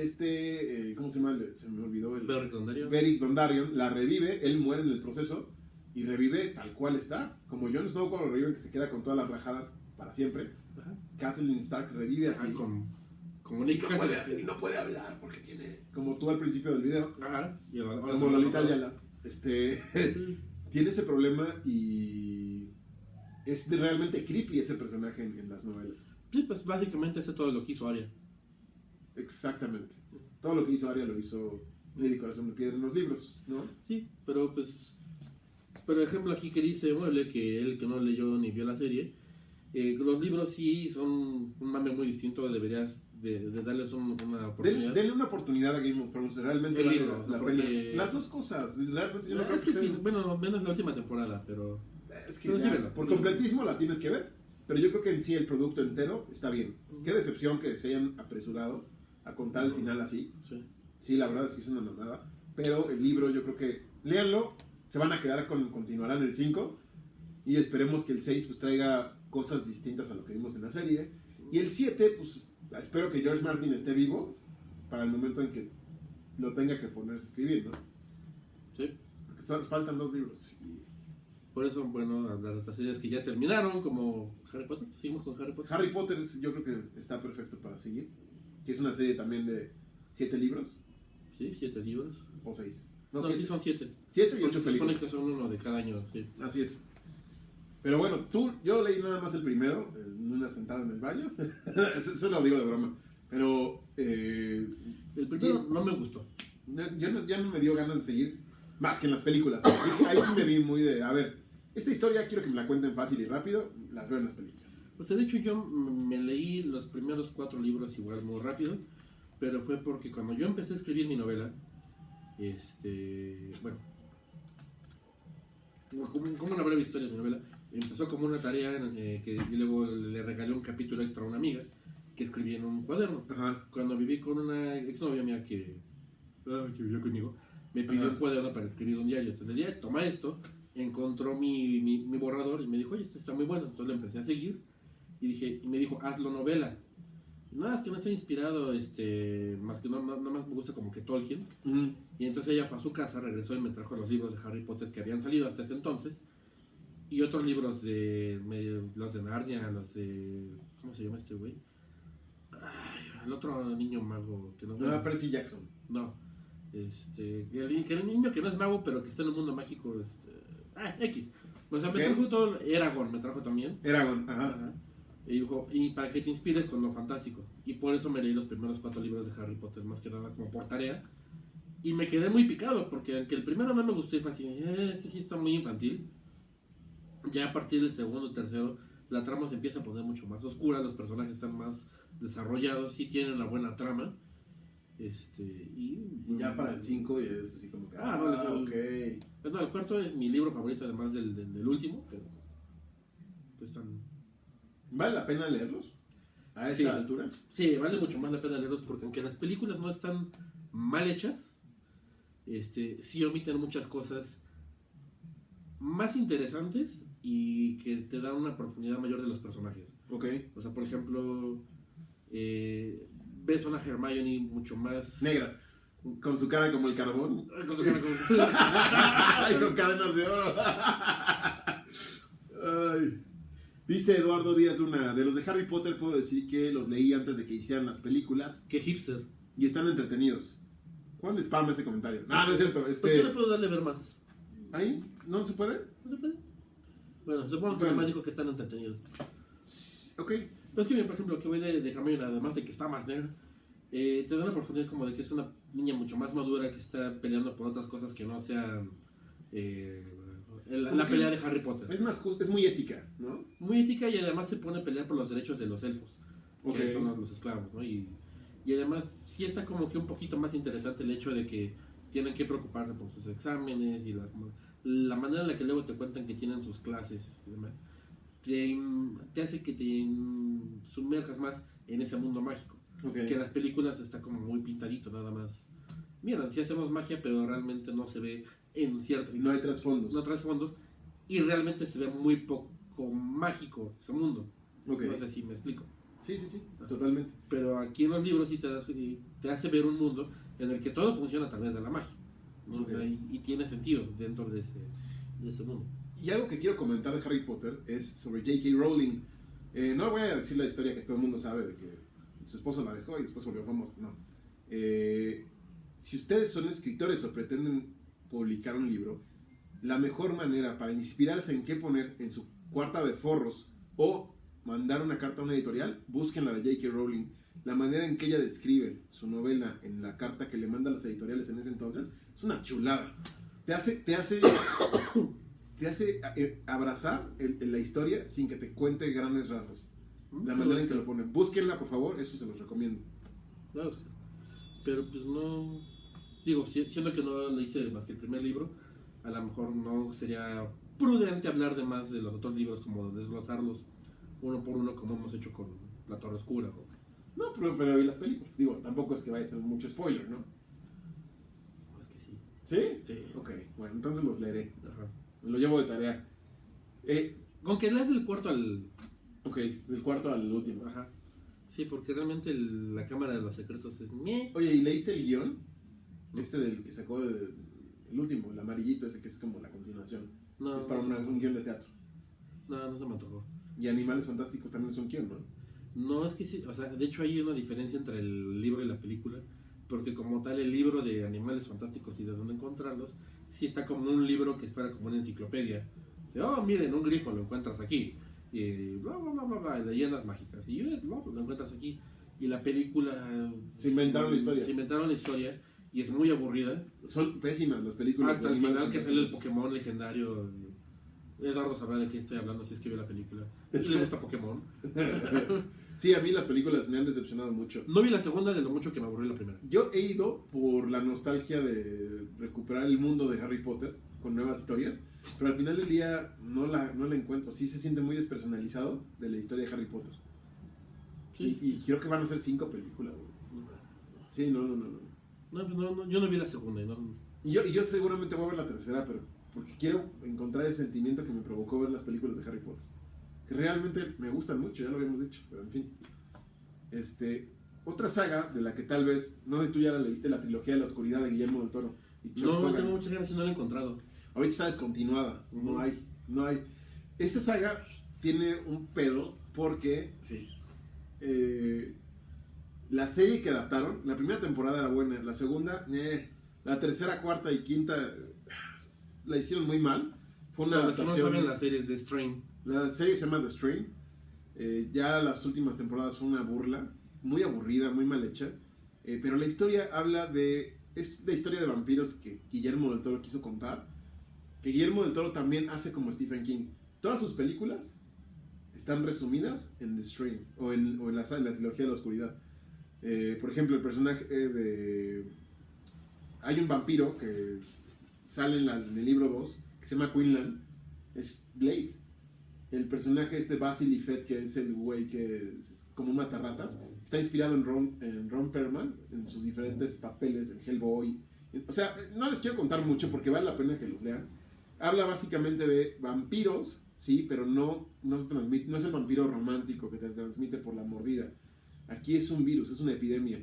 ¿cómo se llama? Se me olvidó Beric Dondarrion la revive, él muere en el proceso y revive tal cual está, como Jon Snow cuando lo reviven, que se queda con todas las rajadas para siempre. Ajá. Catelyn Stark revive así. Como Nick y no puede hablar porque tiene, como tú al principio del video. Ajá. Y ahora como Lolita Ayala. Tiene ese problema y es realmente creepy ese personaje en las novelas. Sí, pues básicamente hace todo lo que hizo Arya. Exactamente. Todo lo que hizo Arya lo hizo Lady Corazón de Piedra en los libros, ¿no? Sí, pero pues... Por ejemplo, aquí que dice Mueble que él que no leyó ni vio la serie, los libros sí son un mame muy distinto, deberías de darles una oportunidad. Denle una oportunidad a Game of Thrones, realmente El vale libro, la porque... pena. Las dos cosas, realmente yo no creo Es que que bueno, menos la última temporada, pero... Es que pero ya, sí, por completismo la tienes que ver, pero yo creo que en sí el producto entero está bien. Uh-huh. Qué decepción que se hayan apresurado a contar el final así. Sí. Sí, la verdad es que es una mamada, pero el libro yo creo que, léanlo, se van a quedar continuarán el 5 y esperemos que el 6 pues traiga cosas distintas a lo que vimos en la serie. Y el 7, pues espero que George Martin esté vivo para el momento en que lo tenga que ponerse a escribir, ¿no? Sí. Porque faltan 2 libros. Por eso, bueno, las otras series que ya terminaron, como Harry Potter, seguimos con Harry Potter. Harry Potter yo creo que está perfecto para seguir, que es una serie también de 7 libros. Sí, 7 libros. O 6. No, sí son 7. 7 y 8 Se supone películas. que son uno de cada año, sí. Así es. Pero bueno, yo leí nada más el primero, en una sentada en el baño. Eso lo digo de broma. Pero el primero no me gustó. Ya no me dio ganas de seguir más que en las películas. Ahí sí me vi muy de, a ver, esta historia quiero que me la cuenten fácil y rápido, las veo en las películas. Pues de hecho yo me leí los primeros 4 libros igual muy rápido, pero fue porque cuando yo empecé a escribir mi novela, bueno, como una breve historia de mi novela, empezó como una tarea que yo luego le regalé un capítulo extra a una amiga que escribí en un cuaderno. Ajá. Cuando viví con una exnovia mía que vivió conmigo, me pidió un cuaderno para escribir un diario. Entonces le dije, toma esto, encontró mi borrador y me dijo, oye, este está muy bueno. Entonces lo empecé a seguir y me dijo, hazlo novela. No, es que no estoy inspirado, más que no más me gusta como que Tolkien. Uh-huh. Y entonces ella fue a su casa, regresó y me trajo los libros de Harry Potter que habían salido hasta ese entonces. Y otros libros los de Narnia, los de... ¿Cómo se llama este güey? El otro niño mago que no... Percy Jackson. No. Que el niño que no es mago, pero que está en un mundo mágico, X. O sea, me Ok. trajo todo, Eragon me trajo también. Eragon, ajá. Ajá. Y dijo, y para que te inspires con lo fantástico. Y por eso me leí los primeros 4 libros de Harry Potter, más que nada como por tarea. Y me quedé muy picado, porque aunque el primero no me gustó y fue así, este sí está muy infantil. Ya a partir del segundo y tercero, la trama se empieza a poner mucho más oscura, los personajes están más desarrollados, sí tienen una buena trama. Y ya para el 5 es así como que. Ah, no, ok. No, el cuarto es mi libro favorito, además del último, pero pues tan... ¿Vale la pena leerlos? ¿A esta Sí. altura? Sí, vale mucho más la pena leerlos porque aunque las películas no están mal hechas, sí omiten muchas cosas más interesantes y que te dan una profundidad mayor de los personajes. Ok. O sea, por ejemplo, ves a una Hermione mucho más... Negra. Con su cara como el carbón. Con su cara como- Y con cadenas de oro. Ay. Dice Eduardo Díaz Luna, de los de Harry Potter puedo decir que los leí antes de que hicieran las películas Qué hipster. y están entretenidos. ¿Cuál spam ese comentario? No es cierto. ¿Por qué no puedo darle ver más? ¿Ahí? ¿No se puede? ¿No se puede? Bueno, supongo que Bueno. además dijo que están entretenidos. Ok. Pero es que, por ejemplo, que voy de Hermione, además de que está más negra, te da la oportunidad como de que es una niña mucho más madura que está peleando por otras cosas que no sean la ¿Cómo pelea que? de Harry Potter. Es más es muy ética, ¿no? Muy ética y además se pone a pelear por los derechos de los elfos, Ok. que son los esclavos, ¿no? Y además sí está como que un poquito más interesante el hecho de que tienen que preocuparse por sus exámenes y la manera en la que luego te cuentan que tienen sus clases y demás. Te hace que te sumerjas más en ese mundo mágico. Ok. Que en las películas está como muy pintadito, nada más. Miren, sí hacemos magia, pero realmente no se ve en cierto. No hay trasfondos. No trasfondos. Y realmente se ve muy poco mágico ese mundo. Ok. No sé si me explico. Sí, totalmente. Pero aquí en los libros sí te hace ver un mundo en el que todo funciona a través de la magia, ¿no? Ok. O sea, y tiene sentido dentro de ese mundo. Y algo que quiero comentar de Harry Potter es sobre J.K. Rowling. No voy a decir la historia que todo el mundo sabe de que su esposo la dejó y después volvió famoso. No. Si ustedes son escritores o pretenden publicar un libro, la mejor manera para inspirarse en qué poner en su cuarta de forros o mandar una carta a una editorial, busquen la de J.K. Rowling. La manera en que ella describe su novela en la carta que le manda a las editoriales en ese entonces es una chulada. Te hace abrazar la historia sin que te cuente grandes rasgos. La manera en que lo ponen. Búsquenla, por favor, eso se los recomiendo. Claro, pero pues no. Digo, siendo que no le hice más que el primer libro, a lo mejor no sería prudente hablar de más de los otros libros, como desglosarlos uno por uno, como hemos hecho con La Torre Oscura. No, pero ¿y las películas? Digo, tampoco es que vaya a ser mucho spoiler, ¿no? Es que sí. ¿Sí? Sí. Ok, bueno, entonces los leeré. Ajá. Me lo llevo de tarea. Con que leas del cuarto al. Ok, del cuarto al último. Ajá. Sí, porque realmente la Cámara de los Secretos es. Oye, ¿y leíste el guión? Del que sacó el último, el amarillito ese que es como la continuación. No, es para no, un guión de teatro. no se me antojó. Y Animales Fantásticos también es un guión, ¿no? No, es que sí, o sea, de hecho hay una diferencia entre el libro y la película, porque como tal el libro de Animales Fantásticos y de dónde encontrarlos, sí está como un libro que fuera como una enciclopedia. De, oh, miren, un grifo lo encuentras aquí, y bla, bla, bla, bla, bla, leyendas mágicas, y bla, lo encuentras aquí. Y la película... Se inventaron la historia. Se inventaron la historia, y es muy aburrida. Son pésimas las películas. Hasta de el Animales final que sale el Fantásticos. Pokémon legendario. Eduardo sabrá de qué estoy hablando si es que ve la película. Y le gusta Pokémon. Sí, a mí las películas me han decepcionado mucho. No vi la segunda de lo mucho que me aburrió la primera. Yo he ido por la nostalgia de recuperar el mundo de Harry Potter con nuevas historias, pero al final del día no la encuentro. Sí se siente muy despersonalizado de la historia de Harry Potter. Sí. Y creo que van a ser 5 películas, güey. Sí, no. No, pues no, yo no vi la segunda. No. Y yo seguramente voy a ver la tercera, pero porque quiero encontrar ese sentimiento que me provocó ver las películas de Harry Potter. Que realmente me gustan mucho, ya lo habíamos dicho, pero en fin. Otra saga de la que tal vez, no sé si tú ya la leíste, la trilogía de la oscuridad de Guillermo del Toro. Y Chuck No, Hogan. tengo muchas ganas y no la he encontrado. Ahorita está descontinuada, no hay. Esta saga tiene un pedo porque la serie que adaptaron, la primera temporada era buena, la segunda, La tercera, cuarta y quinta la hicieron muy mal. Fue una Para los que no adaptación. saben, las series de Strain. La serie se llama The Strain. Ya las últimas temporadas fue una burla, muy aburrida, muy mal hecha. Pero la historia habla de... Es la historia de vampiros que Guillermo del Toro quiso contar. Que Guillermo del Toro también hace como Stephen King. Todas sus películas están resumidas en The Strain o en la trilogía de la oscuridad. Por ejemplo, el personaje de... Hay un vampiro que sale en el libro 2 que se llama Quinlan. Es Blade. El personaje Basil Fett, que es el güey que es como un matarratas, está inspirado en Ron Perlman, en sus diferentes papeles, en Hellboy. O sea, no les quiero contar mucho porque vale la pena que los lean. Habla básicamente de vampiros, sí, pero no es el vampiro romántico que te transmite por la mordida. Aquí es un virus, es una epidemia.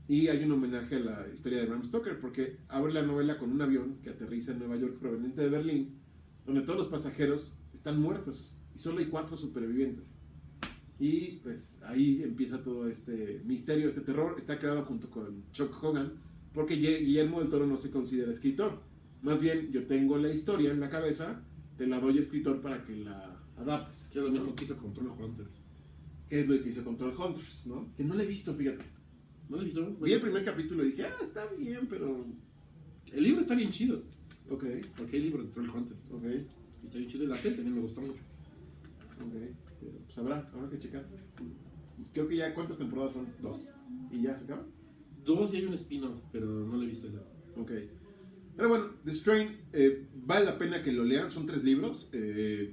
Y hay un homenaje a la historia de Bram Stoker, porque abre la novela con un avión que aterriza en Nueva York proveniente de Berlín, donde todos los pasajeros están muertos y solo hay 4 supervivientes. Y pues ahí empieza todo este misterio, este terror. Está creado junto con Chuck Hogan, porque Guillermo del Toro no se considera escritor. Más bien, yo tengo la historia en la cabeza, te la doy a escritor para que la adaptes. Que es lo mismo que hizo Control Hunters. ¿Qué es lo que hizo Control Hunters, no? Que no lo he visto, fíjate. ¿No lo he visto? Vi el primer capítulo y dije, está bien, pero... El libro está bien chido. Ok, Porque hay libro de Control Hunters. ok, Y está bien chido. Y la serie también me gustó mucho. ok. Pero pues habrá que checar. Creo que ya, ¿cuántas temporadas son? 2. ¿Y ya se acaba? 2 y hay un spin-off, pero no lo he visto esa. Ok. Pero bueno, The Strain, vale la pena que lo lean. Son 3 libros.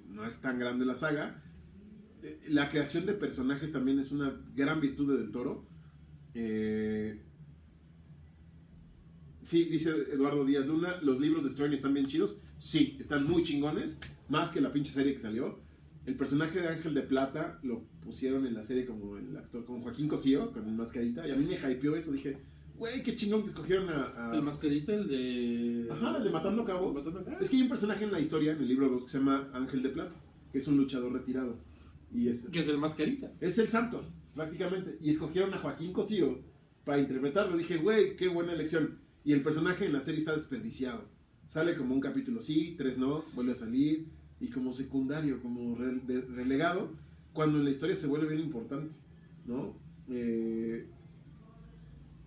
No es tan grande la saga. La creación de personajes también es una gran virtud de Del Toro. Sí, dice Eduardo Díaz Luna, los libros de Strain están bien chidos. Sí, están muy chingones. Más que la pinche serie que salió. El personaje de Ángel de Plata lo pusieron en la serie como el actor, con Joaquín Cosío, con el mascarita. Y a mí me hypeó eso. Dije, güey, qué chingón que escogieron a... El mascarita, el de... Ajá, el de Matando Cabos. Matando Cabos. Es que hay un personaje en la historia, en el libro 2, que se llama Ángel de Plata, que es un luchador retirado. Y Que es el mascarita. es el santo, prácticamente. Y escogieron a Joaquín Cosío para interpretarlo. Dije, güey, qué buena elección. Y el personaje en la serie está desperdiciado. Sale como un capítulo sí, 3 no, vuelve a salir. Y como secundario, como relegado, cuando en la historia se vuelve bien importante, ¿no?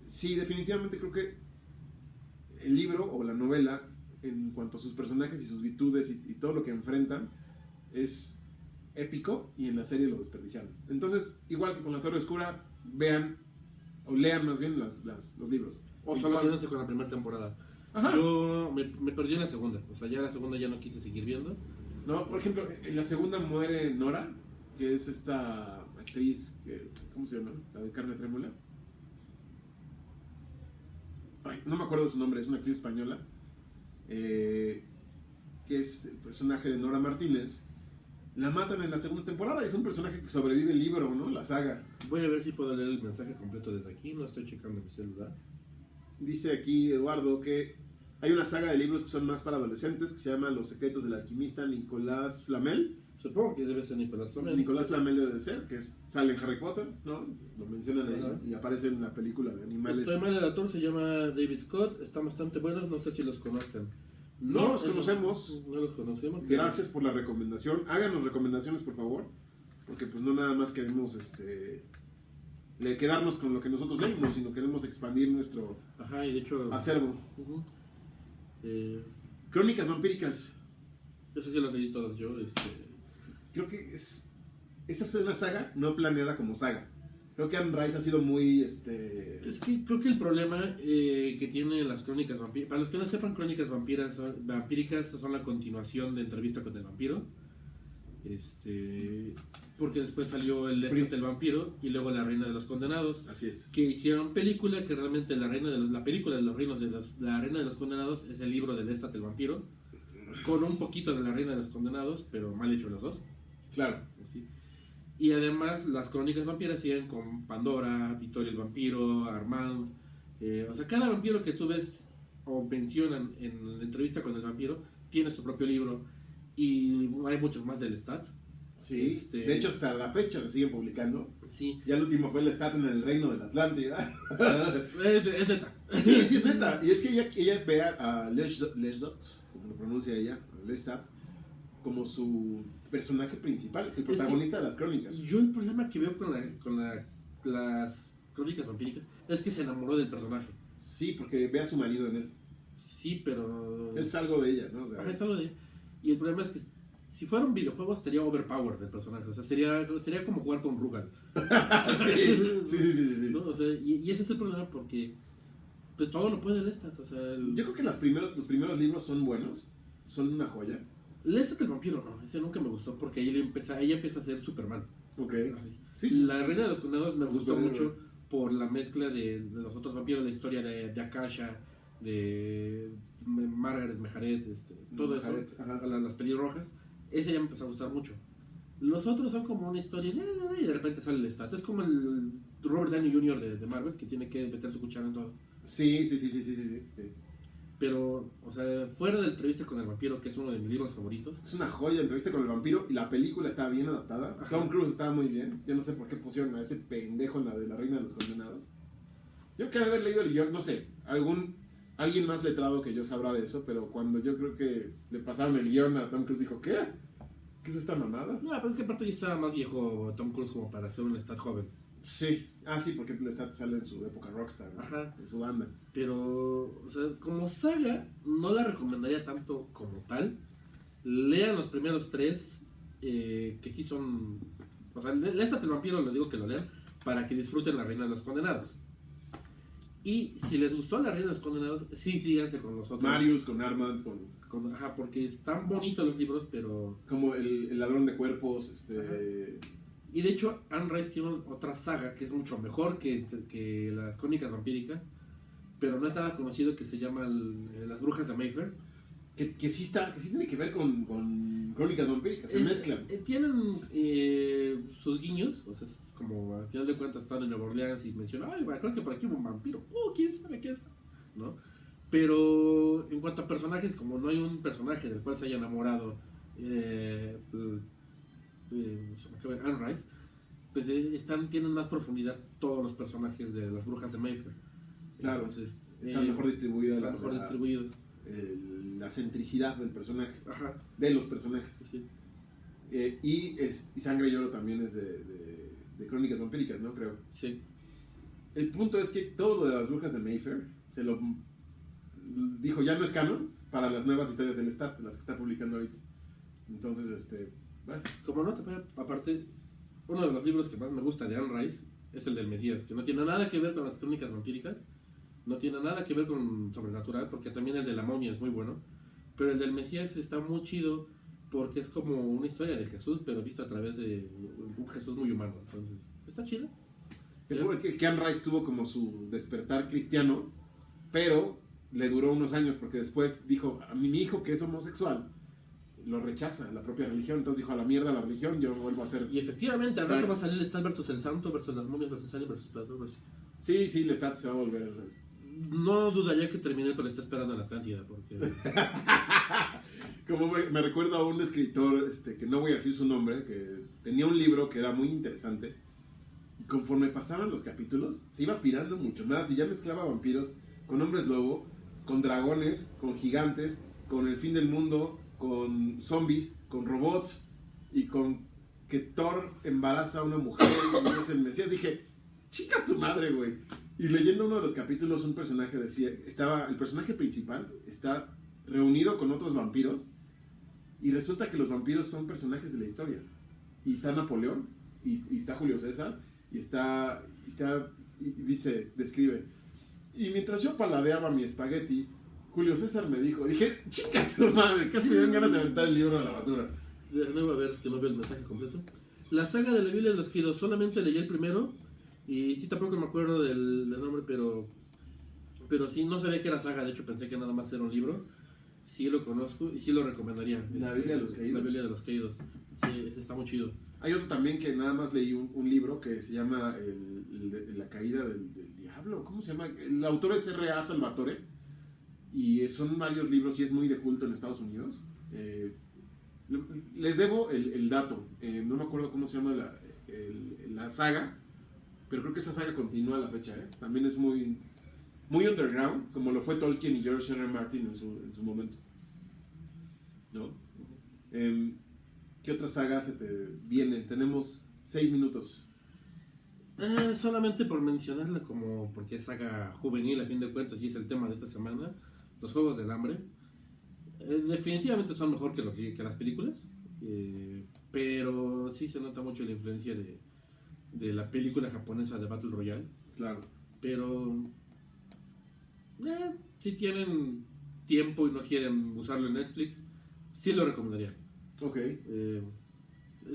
Sí, definitivamente creo que el libro o la novela, en cuanto a sus personajes y sus virtudes y todo lo que enfrentan, es épico, y en la serie lo desperdiciaron. Entonces, igual que con La Torre Oscura, vean, o lean más bien los libros. O Y solo cuando- quédense con la primera temporada. Ajá. Yo me perdí en la segunda. O sea, ya la segunda ya no quise seguir viendo. No, por ejemplo, en la segunda muere Nora, que es esta actriz que, ¿cómo se llama? La de Carne Trémula. Ay, no me acuerdo de su nombre, es una actriz española. Que es el personaje de Nora Martínez. La matan en la segunda temporada y es un personaje que sobrevive el libro, ¿no? La saga. Voy a ver si puedo leer el mensaje completo desde aquí. No estoy checando mi celular. Dice aquí Eduardo que hay una saga de libros que son más para adolescentes que se llama Los secretos del alquimista Nicolás Flamel. Supongo que debe ser Nicolás Flamel. Nicolás Flamel debe de ser, que sale en Harry Potter, ¿no? Lo mencionan Ajá. ahí y aparece en la película de animales. Estoy mal, el autor se llama David Scott. Están bastante buenos. No sé si los conozcan. No los eso- conocemos. No los conocemos. pero- Gracias por la recomendación. Háganos recomendaciones, por favor. Porque pues no nada más queremos quedarnos con lo que nosotros leímos, sino queremos expandir nuestro Ajá, y de hecho. acervo. Ujú. Crónicas vampíricas. Eso sí los leí todos yo. Creo que esa es una saga no planeada como saga. Creo que Anne Rice ha sido muy Es que creo que el problema que tiene las crónicas vampíricas, para los que no sepan, crónicas vampíricas son la continuación de Entrevista con el vampiro. Porque después salió el Lestat del vampiro y luego La Reina de los Condenados, así es. que hicieron película, que realmente la película de los reinos de La Reina de los Condenados es el libro de Lestat el vampiro, con un poquito de La Reina de los Condenados, pero mal hecho los dos. Claro. ¿Sí? Y además las crónicas vampiras siguen con Pandora, Vittorio el vampiro, Armand. O sea, cada vampiro que tú ves o mencionan en la Entrevista con el vampiro tiene su propio libro, y hay muchos más del Lestat. Sí. De hecho, hasta la fecha se siguen publicando. Sí, Ya el último fue el Lestat en el reino de la Atlántida. es neta. Sí, sí, es neta. Y es que ella ve a Lestat, como lo pronuncia ella, Lestat, como su personaje principal, el protagonista de las crónicas. Yo el problema que veo las crónicas vampíricas es que se enamoró del personaje. Sí, porque ve a su marido en él. Sí, pero... Es algo de ella, ¿no? O sea, es algo de ella. Y el problema es que si fuera un videojuego estaría overpowered el personaje. O sea, sería como jugar con Rugal. sí. ¿No? O sea, y ese es el problema porque pues todo lo puede Lestat. O sea, yo creo que los primeros libros son buenos, son una joya. Lestat el vampiro no, ese nunca me gustó porque ella empieza a ser Superman. Ok. Sí, la Reina de los Condenados me gustó Superhéroe. mucho por la mezcla de los otros vampiros, la historia de Akasha, de Margaret Mejaret, todo Mejaret, eso, las pelirrojas. Ese ya me empezó a gustar mucho. Los otros son como una historia y de repente sale Lestat. Es como el Robert Downey Jr. de Marvel que tiene que meter su cuchara en todo. Sí. Pero, o sea, fuera del Entrevista con el Vampiro, que es uno de mis libros favoritos. Es una joya, Entrevista con el Vampiro, y la película está bien adaptada. Ajá. Tom Cruise estaba muy bien. Yo no sé por qué pusieron a ese pendejo en la de la Reina de los Condenados. Yo que de haber leído el guión, no sé, alguien más letrado que yo sabrá de eso, pero cuando yo creo que le pasaron el guión a Tom Cruise, dijo, ¿qué? ¿Qué es esta mamada? No, pero es que aparte ya estaba más viejo Tom Cruise como para ser un Lestat joven. Sí, sí, porque Lestat sale en su época rockstar, ¿no? Ajá. En su banda. Pero, o sea, como saga, no la recomendaría tanto como tal. Lean los primeros 3, que sí son... O sea, Lestat el vampiro, les digo que lo lean, para que disfruten La Reina de los Condenados. Y si les gustó La Reina de los Condenados, sí, síganse con los otros. Marius, con Armand, Ajá, porque están bonitos los libros, pero... como el ladrón de cuerpos, Y de hecho, Anne Rice tiene otra saga que es mucho mejor que las crónicas vampíricas, pero no estaba conocido, que se llama Las Brujas de Mayfair. Que sí tiene que ver con crónicas vampíricas, se mezclan. Tienen sus guiños, o sea, es como al final de cuentas están en Nueva Orleans y mencionan, ay, creo que por aquí hubo un vampiro, quién sabe, ¿no? Pero en cuanto a personajes, como no hay un personaje del cual se haya enamorado Anne Rice, pues tienen más profundidad todos los personajes de las Brujas de Mayfair. Claro, entonces están mejor distribuidos. Están mejor distribuidos. La centricidad del personaje. Ajá. De los personajes. Sí. Y Sangre y Oro también es de crónicas vampíricas, ¿no? Creo. Sí. El punto es que todo lo de las Brujas de Mayfair se lo dijo, ya no es canon para las nuevas historias del Lestat, las que está publicando ahorita. Entonces, bueno. Como nota, aparte, uno de los libros que más me gusta de Anne Rice es el del Mesías, que no tiene nada que ver con las crónicas vampíricas, no tiene nada que ver con sobrenatural, porque también el de la momia es muy bueno, pero el del Mesías está muy chido porque es como una historia de Jesús, pero vista a través de un Jesús muy humano. Entonces, está chido. Que Anne Rice tuvo como su despertar cristiano, pero le duró unos años porque después dijo, a mi hijo que es homosexual lo rechaza la propia religión, entonces dijo, a la mierda la religión, yo vuelvo a ser... Y efectivamente, al rato va a salir Lestat versus el Santo, versus las momias, versus Alien, versus Platón, versus... Sí, Lestat se va a volver... No dudaría que Terminator está esperando en Atlántida, porque... Como me recuerdo a un escritor, que no voy a decir su nombre, que tenía un libro que era muy interesante, y conforme pasaban los capítulos, se iba pirando mucho más, y ya mezclaba vampiros con hombres lobo, con dragones, con gigantes, con el fin del mundo, con zombies, con robots, y con que Thor embaraza a una mujer y es el Mesías. Dije, chica tu madre, güey. Y leyendo uno de los capítulos, un personaje decía, el personaje principal está reunido con otros vampiros, y resulta que los vampiros son personajes de la historia. Y está Napoleón, y está Julio César, y describe, y mientras yo paladeaba mi espagueti, Julio César me dijo, dije, chica tu madre, casi me dieron ganas de aventar el libro a la basura. De nuevo, a ver, es que no veo el mensaje completo. La saga de la Biblia de los Caídos, solamente leí el primero, y sí, tampoco me acuerdo del nombre, pero sí, no sabía que era saga, de hecho pensé que nada más era un libro. Sí lo conozco y sí lo recomendaría. La Biblia de los Caídos. La Biblia de los Caídos. Sí, ese está muy chido. Hay otro también que nada más leí un libro que se llama La caída del diablo. ¿Cómo se llama? El autor es R.A. Salvatore. Y son varios libros y es muy de culto en Estados Unidos. Les debo el dato. No me acuerdo cómo se llama la saga. Pero creo que esa saga continúa a la fecha. También es muy muy underground, como lo fue Tolkien y George R. R. Martin en su momento. ¿No? ¿Qué otra saga se te viene? Tenemos 6 minutos. Solamente por mencionarla como porque es saga juvenil a fin de cuentas y es el tema de esta semana, los Juegos del Hambre. Definitivamente son mejor que las películas, pero sí se nota mucho la influencia de la película japonesa de Battle Royale. Claro. Pero si tienen tiempo y no quieren usarlo en Netflix, sí lo recomendaría. Ok.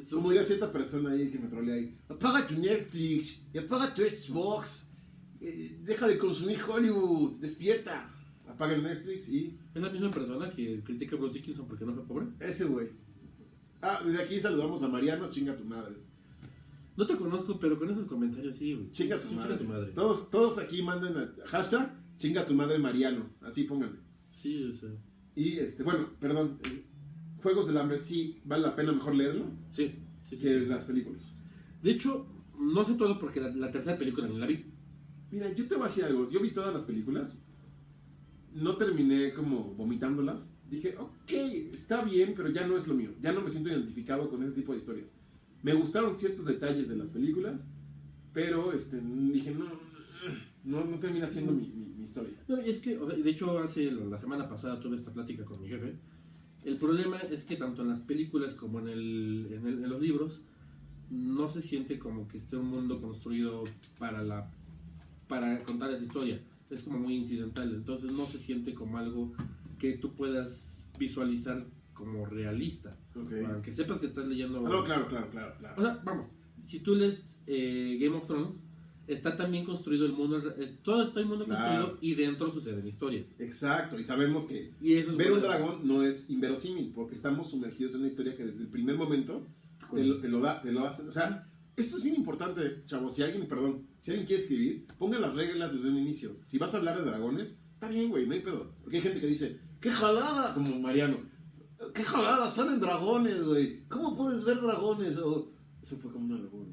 Como diría cierta persona ahí que me trolea ahí, apaga tu Netflix y apaga tu Xbox, deja de consumir Hollywood, despierta. Apaga el Netflix y... Es la misma persona que critica a Bruce Dickinson porque no fue pobre. Ese güey. Desde aquí saludamos a Mariano, chinga tu madre. No te conozco, pero con esos comentarios sí, güey. Chinga tu madre. Chinga tu madre. Todos aquí manden hashtag chinga tu madre Mariano, así pónganle. Sí, o sea. Y bueno, perdón, Juegos del Hambre sí vale la pena mejor leerlo Sí. que las películas. De hecho, no sé todo porque la tercera película ni la vi. Mira, yo te voy a decir algo, yo vi todas las películas, no terminé como vomitándolas, dije, ok, está bien, pero ya no es lo mío, ya no me siento identificado con ese tipo de historias. Me gustaron ciertos detalles de las películas, pero dije, no termina siendo mi historia. No, y es que, o sea, de hecho, la semana pasada tuve esta plática con mi jefe. El problema es que tanto en las películas como en los libros no se siente como que esté un mundo construido para contar esa historia. Es como muy incidental, entonces no se siente como algo que tú puedas visualizar como realista. Okay. Aunque sepas que estás leyendo... No, claro. O sea, vamos, si tú lees Game of Thrones, está también construido el mundo, todo está el mundo construido y dentro suceden historias. Exacto, y sabemos que eso ver un dragón no es inverosímil, porque estamos sumergidos en una historia que desde el primer momento te lo hacen. O sea, esto es bien importante, chavos. Si alguien quiere escribir, ponga las reglas desde un inicio. Si vas a hablar de dragones, está bien, güey, no hay pedo. Porque hay gente que dice, ¡qué jalada! Como Mariano, ¡qué jalada! Salen dragones, güey. ¿Cómo puedes ver dragones? Eso fue como una locura,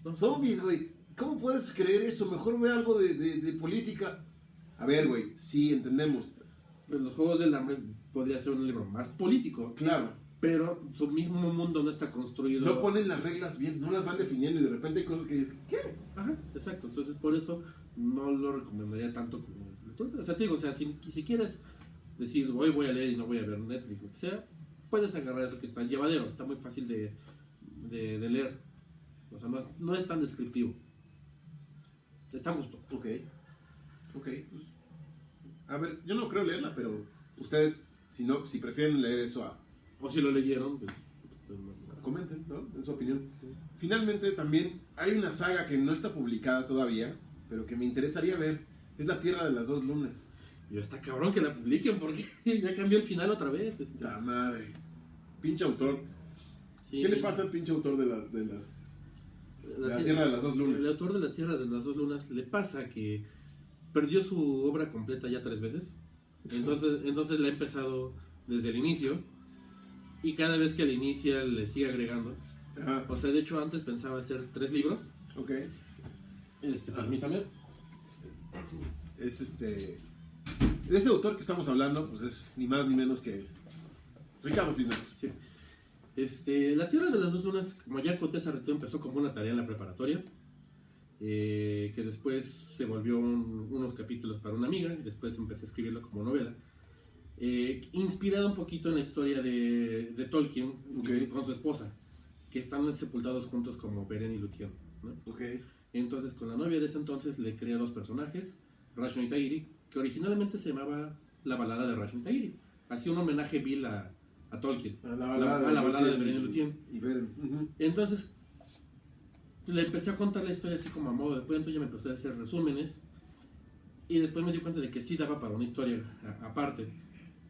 ¿no? Zombies, güey. ¿Cómo puedes creer eso? Mejor ve algo de política. A ver, güey, sí, entendemos. Pues los Juegos del Hambre podría ser un libro más político. Claro. Pero su mismo mundo no está construido. No ponen las reglas bien, no las van definiendo y de repente hay cosas que dices, ¿qué? Ajá, exacto. Entonces, por eso no lo recomendaría tanto como lectura. O sea, te digo, si quieres decir, hoy voy a leer y no voy a ver Netflix, lo que sea, puedes agarrar eso que está llevadero, está muy fácil de leer. O sea, no es tan descriptivo. Está a gusto. Ok. Pues, a ver, yo no creo leerla, pero ustedes, si prefieren leer eso o si lo leyeron, pues comenten, ¿no? En su opinión. Finalmente, también hay una saga que no está publicada todavía, pero que me interesaría ver. Es La Tierra de las Dos Lunas. Y está cabrón que la publiquen porque ya cambió el final otra vez. La madre. Pinche autor. Sí, ¿Qué le pasa al pinche autor de la Tierra de las Dos Lunas? El autor de La Tierra de las Dos Lunas le pasa que perdió su obra completa ya 3 veces. Entonces la ha empezado desde el inicio. Y cada vez que la inicia le sigue agregando. Ajá. O sea, de hecho antes pensaba hacer 3 libros. Ok. Permítame. Es de ese autor que estamos hablando, pues es ni más ni menos que Ricardo Cisneros. Sí. La Tierra de las Dos Lunas, como ya conté hace rato, empezó como una tarea en la preparatoria. Que después se volvió unos capítulos para una amiga. Y después empecé a escribirlo como novela. Inspirado un poquito en la historia de Tolkien, okay, con su esposa, que están sepultados juntos como Beren y Lúthien, ¿no? Okay. Entonces con la novia de ese entonces le crea 2 personajes, Rashno y Tairi, que originalmente se llamaba La Balada de Rashno y Tairi, hacía un homenaje vil a Tolkien, a la balada de Beren y Lúthien. Entonces le empecé a contar la historia así como a modo de cuento, ya me empecé a hacer resúmenes y después me di cuenta de que sí daba para una historia aparte.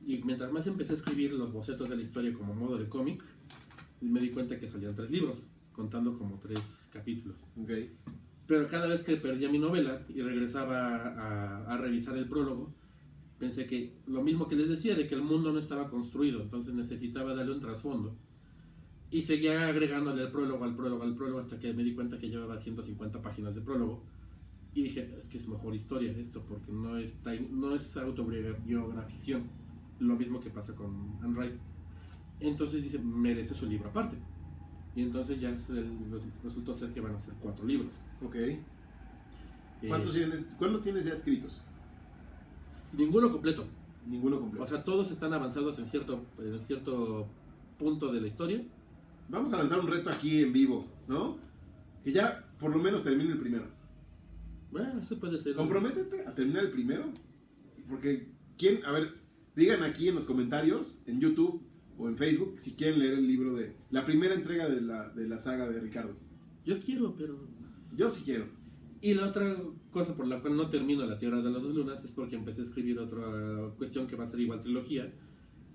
Y mientras más empecé a escribir los bocetos de la historia como modo de cómic, me di cuenta que salían 3 libros, contando como 3 capítulos. Okay. Pero cada vez que perdía mi novela y regresaba a revisar el prólogo, pensé que lo mismo que les decía, de que el mundo no estaba construido, entonces necesitaba darle un trasfondo. Y seguía agregándole al prólogo, hasta que me di cuenta que llevaba 150 páginas de prólogo. Y dije, es que es mejor historia esto, porque no es autobiografición, lo mismo que pasa con Anne Rice. Entonces dice, merece su libro aparte. Y entonces ya resultó ser que van a ser 4 libros. Ok. ¿Cuántos tienes ya escritos? Ninguno completo. Ninguno completo. O sea, todos están avanzados en cierto punto de la historia. Vamos a lanzar un reto aquí en vivo, ¿no? Que ya por lo menos termine el primero. Bueno, eso puede ser. Comprométete a terminar el primero. Porque, a ver, digan aquí en los comentarios, en YouTube o en Facebook, si quieren leer el libro de la primera entrega de la saga de Ricardo. Yo quiero, pero... Yo sí quiero. Y la otra cosa por la cual no termino La Tierra de las Dos Lunas es porque empecé a escribir otra cuestión que va a ser igual trilogía,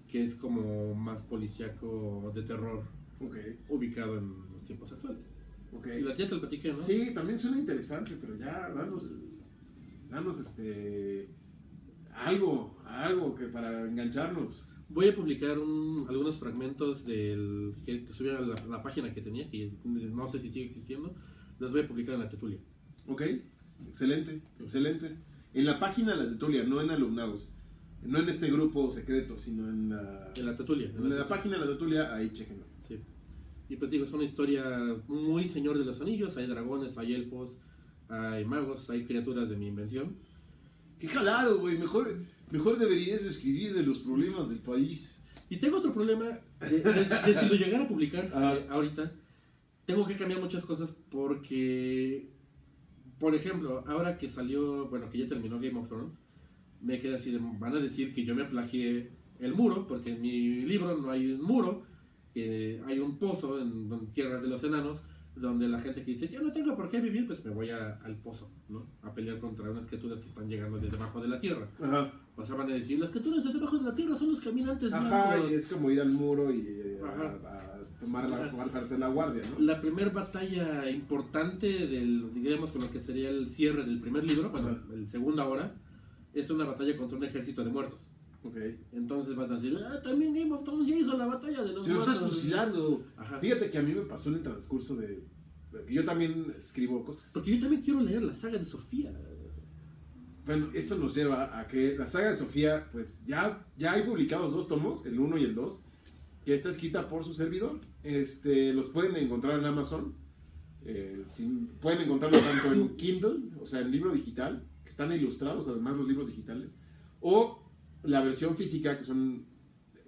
que es como más policíaco de terror, ubicado en los tiempos actuales. Y ya te lo platiqué, ¿no? Sí, también suena interesante, pero ya danos algo que para engancharnos. Voy a publicar algunos fragmentos del que subí a la página que tenía, que no sé si sigue existiendo. Los voy a publicar en La Tetulia. Ok, excelente. En la página de La Tetulia, no en Alumnados. No en este grupo secreto, sino en La Tetulia. En la página de La Tetulia, ahí chequenlo. Sí. Y pues digo, es una historia muy Señor de los Anillos. Hay dragones, hay elfos, hay magos, hay criaturas de mi invención. ¡Qué jalado, güey! Mejor deberías escribir de los problemas del país. Y tengo otro problema, de si lo llegara a publicar ahorita, tengo que cambiar muchas cosas porque, por ejemplo, ahora que salió, bueno, que ya terminó Game of Thrones, me quedé así, van a decir que yo me plagié el muro, porque en mi libro no hay un muro, hay un pozo en Tierras de los Enanos, donde la gente que dice, yo no tengo por qué vivir, pues me voy al pozo, ¿no? A pelear contra unas criaturas que están llegando de debajo de la tierra. Ajá. O sea, van a decir, las criaturas de debajo de la tierra son los caminantes Ajá, blancos. y es como ir al muro y a tomar parte de la guardia, ¿no? La primera batalla importante digamos, con lo que sería el cierre del primer libro, bueno, el segundo ahora, es una batalla contra un ejército de muertos. Entonces van a decir, también Game of Thrones ya hizo la batalla de los muertos. Se lo estás fusilando. Ajá. Fíjate que a mí me pasó en el transcurso de... Yo también escribo cosas. Porque yo también quiero leer la saga de Sofía. Bueno, eso nos lleva a que la saga de Sofía, pues ya hay publicados 2 tomos, el 1 y el 2, que está escrita por su servidor. Los pueden encontrar en Amazon. Pueden encontrarlo tanto en Kindle, o sea, en libro digital, que están ilustrados, además los libros digitales, o la versión física, que son...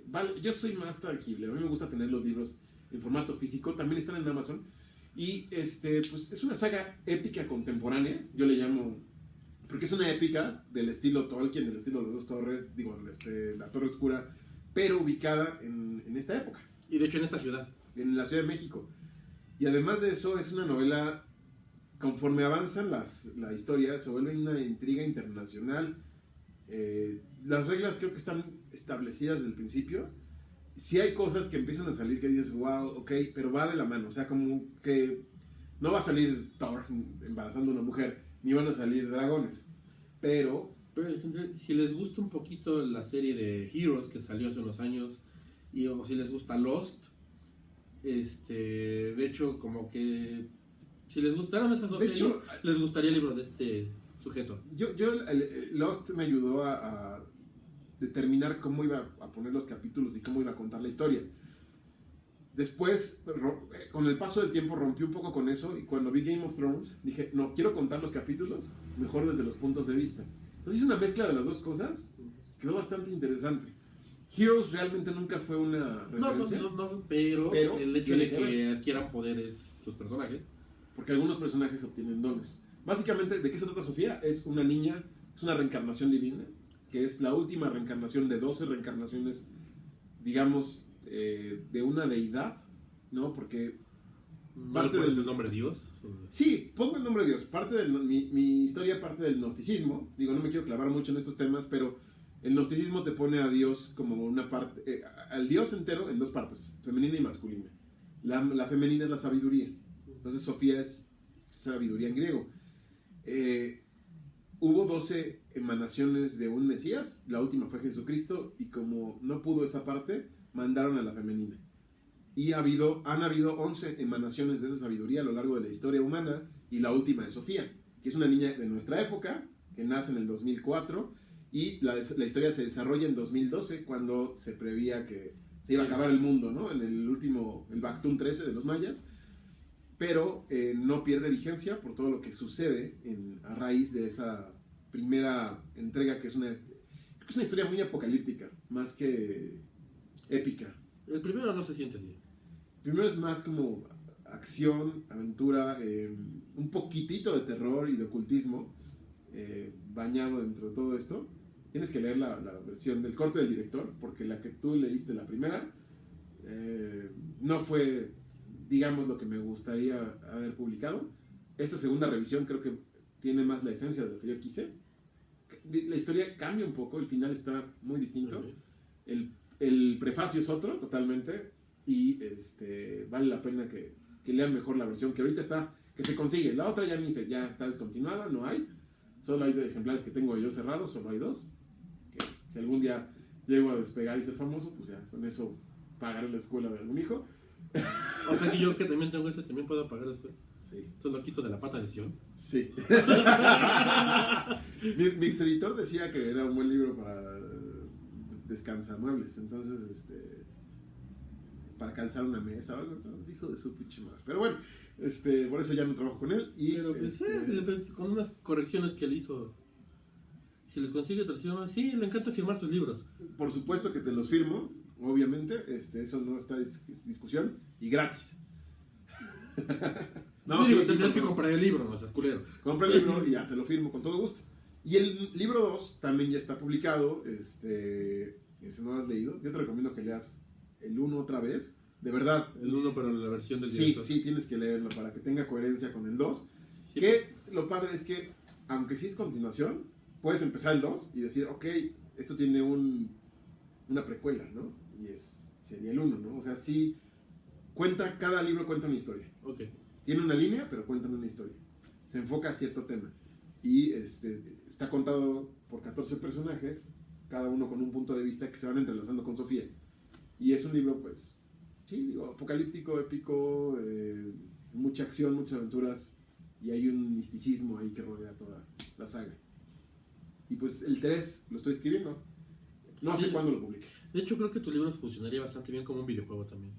Vale, yo soy más tangible, a mí me gusta tener los libros en formato físico, también están en Amazon. Y pues es una saga épica contemporánea, yo le llamo, porque es una épica del estilo Tolkien, del estilo de Dos Torres, digo, la Torre Oscura, pero ubicada en esta época. Y de hecho en esta ciudad. En la Ciudad de México. Y además de eso, es una novela, conforme avanzan la historia, se vuelve una intriga internacional. Las reglas creo que están establecidas desde el principio. Sí hay cosas que empiezan a salir que dices, wow, ok, pero va de la mano. O sea, como que no va a salir Thor embarazando a una mujer, ni van a salir dragones. Pero si les gusta un poquito la serie de Heroes que salió hace unos años, o si les gusta Lost, de hecho, como que si les gustaron esas dos series, les gustaría el libro de este sujeto. Lost me ayudó a determinar cómo iba a poner los capítulos y cómo iba a contar la historia. Después, con el paso del tiempo, rompí un poco con eso, y cuando vi Game of Thrones dije, no, quiero contar los capítulos mejor desde los puntos de vista. Entonces hice una mezcla de las dos cosas, quedó bastante interesante. Heroes realmente nunca fue una referencia. Pero el hecho de que adquieran poderes sus personajes. Porque algunos personajes obtienen dones. Básicamente, ¿de qué se trata Sofía? Es una niña, es una reencarnación divina, que es la última reencarnación de 12 reencarnaciones, digamos, de una deidad, ¿no? Porque parte del nombre Dios. Sí, pongo el nombre de Dios. Mi historia parte del gnosticismo. Digo, no me quiero clavar mucho en estos temas, pero el gnosticismo te pone a Dios como una parte, al Dios entero en 2 partes, femenina y masculina. La femenina es la sabiduría. Entonces Sofía es sabiduría en griego. Hubo 12 emanaciones de un Mesías, la última fue Jesucristo, y como no pudo esa parte, mandaron a la femenina. Y han habido 11 emanaciones de esa sabiduría a lo largo de la historia humana, y la última es Sofía. que es una niña de nuestra época, que nace en el 2004, y la historia se desarrolla en 2012, cuando se preveía que se iba a acabar el mundo, ¿no? En el último, el Bactún 13 de los mayas, pero no pierde vigencia por todo lo que sucede a raíz de esa primera entrega, que es una historia muy apocalíptica, más que épica. El primero no se siente así. El primero es más como acción, aventura, un poquitito de terror y de ocultismo bañado dentro de todo esto. Tienes que leer la versión del corte del director, porque la que tú leíste, la primera, no fue, digamos, lo que me gustaría haber publicado. Esta segunda revisión creo que tiene más la esencia de lo que yo quise. La historia cambia un poco, el final está muy distinto. Okay. El prefacio es otro, totalmente, y vale la pena que lean mejor la versión que ahorita está, que se consigue. La otra ya está descontinuada, no hay. Solo hay de ejemplares que tengo yo cerrados, solo hay 2. Que si algún día llego a despegar y ser famoso, pues ya con eso pagaré la escuela de algún hijo. O sea que yo, que también tengo ese, también puedo pagar la escuela. Sí. Entonces lo quito de la pata de Sion. Sí. mi ex editor decía que era un buen libro para descansamuebles, entonces para calzar una mesa o algo, entonces hijo de su pinche madre. Pero bueno, por eso ya no trabajo con él. Y pero pues, con unas correcciones que él hizo, si les consigue traducción, sí, le encanta firmar sus libros. Por supuesto que te los firmo, obviamente, eso no está en discusión, y gratis. No, sí, tendrías que comprar el libro, no seas culero. Compra el libro y ya te lo firmo con todo gusto. Y el libro 2 también ya está publicado, ese no lo has leído. Yo te recomiendo que leas el 1 otra vez, de verdad. El 1, pero en la versión del director. Sí, tienes que leerlo para que tenga coherencia con el 2. Sí, que lo padre es que, aunque sí es continuación, puedes empezar el 2 y decir, ok, esto tiene una precuela, ¿no? Y sería el 1, ¿no? O sea, sí, cada libro cuenta una historia. Ok. Tiene una línea, pero cuentan una historia. Se enfoca a cierto tema. Y está contado por 14 personajes, cada uno con un punto de vista que se van entrelazando con Sofía. Y es un libro, pues, sí, digo, apocalíptico, épico, mucha acción, muchas aventuras, y hay un misticismo ahí que rodea toda la saga. Y pues el 3 lo estoy escribiendo. No sé cuándo lo publique. De hecho, creo que tu libro funcionaría bastante bien como un videojuego también.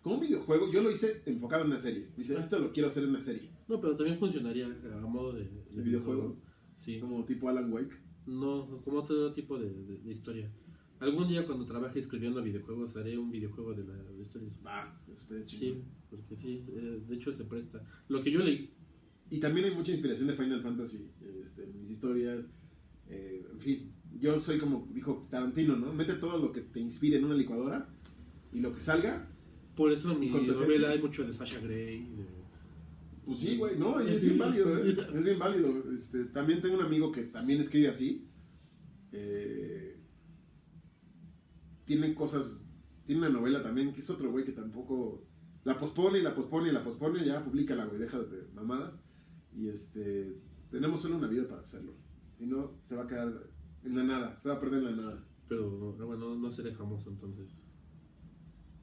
Como un videojuego, yo lo hice enfocado en una serie. Dice, esto lo quiero hacer en una serie. No, pero también funcionaría a modo de videojuego. Sí. Como tipo Alan Wake. No, como otro tipo de historia. Algún día cuando trabaje escribiendo videojuegos haré un videojuego de historias. Eso estaría chido. Sí, porque sí, de hecho se presta. Lo que yo leí. Y también hay mucha inspiración de Final Fantasy en mis historias. En fin, yo soy como dijo Tarantino, ¿no? Mete todo lo que te inspire en una licuadora y lo que salga. Por eso en mi novela hay mucho de Sasha Grey. Pues sí, güey, no, es bien válido, es bien válido. También tengo un amigo que también escribe así. Tiene una novela también, que es otro güey que tampoco la pospone y la pospone y la pospone, ya públicala, güey, deja de mamadas. Y tenemos solo una vida para hacerlo. Si no, se va a quedar en la nada, se va a perder en la nada. Pero bueno, no seré famoso entonces.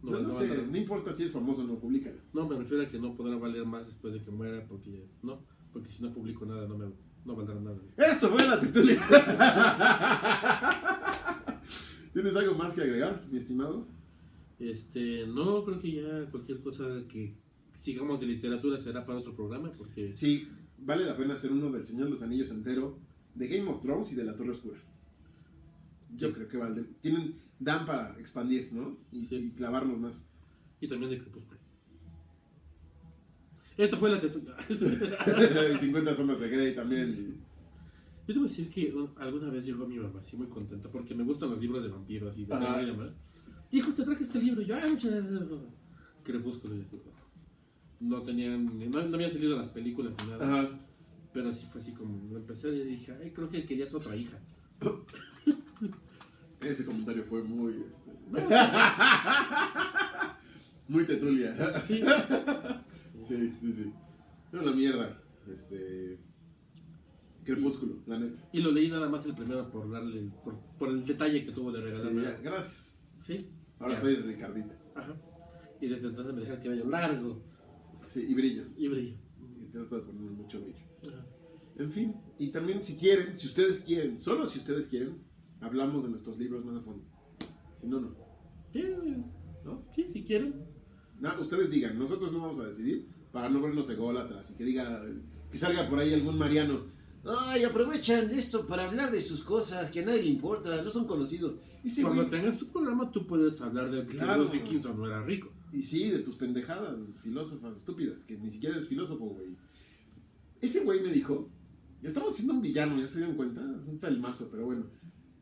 No sé, no importa si es famoso o no, públicala. No, me refiero a que no podrá valer más después de que muera, porque si no publico nada no valdrá nada. Esto fue la titulia. ¿Tienes algo más que agregar, mi estimado? No, creo que ya cualquier cosa que sigamos de literatura será para otro programa, porque... Sí, vale la pena hacer uno del Señor de los Anillos entero, de Game of Thrones y de la Torre Oscura. Yo creo que dan para expandir, ¿no? Y clavarnos más. Y también de Crepúsculo. Esto fue la titular. 50 sombras de Grey también. Yo te voy a decir que alguna vez llegó mi mamá así muy contenta porque me gustan los libros de vampiros y de y demás. Hijo, te traje este libro. Y yo, Crepúsculo. No habían salido las películas ni nada. Ajá. Pero así fue así como lo empecé y dije, creo que querías otra hija. Ese comentario fue muy... muy tetulia. Sí. Sí. Era una mierda. Crepúsculo, la neta. Y lo leí nada más el primero por el detalle que tuvo de regalarme. Sí, gracias. Sí. Ahora soy Ricardita. Ajá. Y desde entonces me dejé el cabello largo. Sí, y brillo. Y trato de ponerme mucho brillo. Ajá. En fin, y también si quieren, si ustedes quieren, solo si ustedes quieren, hablamos de nuestros libros más a fondo. Si no, no. Sí, ¿No? sí, si quieren. Ustedes digan, nosotros no vamos a decidir para no vernos ególatras y que diga, que salga por ahí algún mariano. Ay, aprovechan esto para hablar de sus cosas que a nadie le importa, no son conocidos. Y sí, Cuando güey, tengas tu programa, tú puedes hablar de que Claro. Bruce Dickinson no era rico. y sí, de tus pendejadas filósofas estúpidas, que ni siquiera eres filósofo, güey. Ese güey me dijo, ya estamos siendo un villano, ya se dieron cuenta, un pelmazo, pero bueno.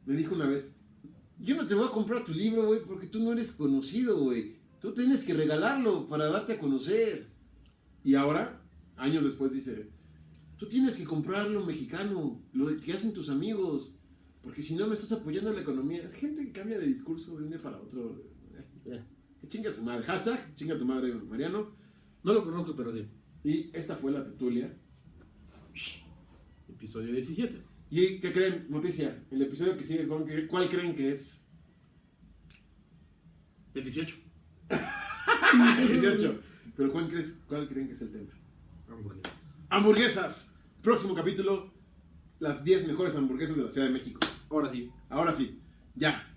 Me dijo una vez, yo no te voy a comprar tu libro, güey, porque tú no eres conocido, güey. Tú tienes que regalarlo para darte a conocer. Y ahora, años después, dice, tú tienes que comprarlo mexicano, lo que hacen tus amigos, porque si no me estás apoyando en la economía. Es gente que cambia de discurso de un día para otro. Que chinga su madre. Hashtag, chinga tu madre, Mariano. No lo conozco, pero sí. Y esta fue la tertulia. Episodio 17. ¿Y qué creen? Noticia, el episodio que sigue, ¿cuál creen que es? El 18. El 18. Pero ¿cuál creen que es el tema? Hamburguesas. Hamburguesas. Próximo capítulo, las 10 mejores hamburguesas de la Ciudad de México. Ahora sí. Ahora sí, ya.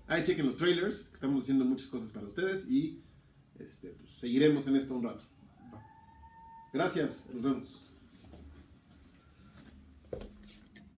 Ahí chequen los trailers, que estamos haciendo muchas cosas para ustedes y pues, seguiremos en esto un rato. Gracias, nos vemos.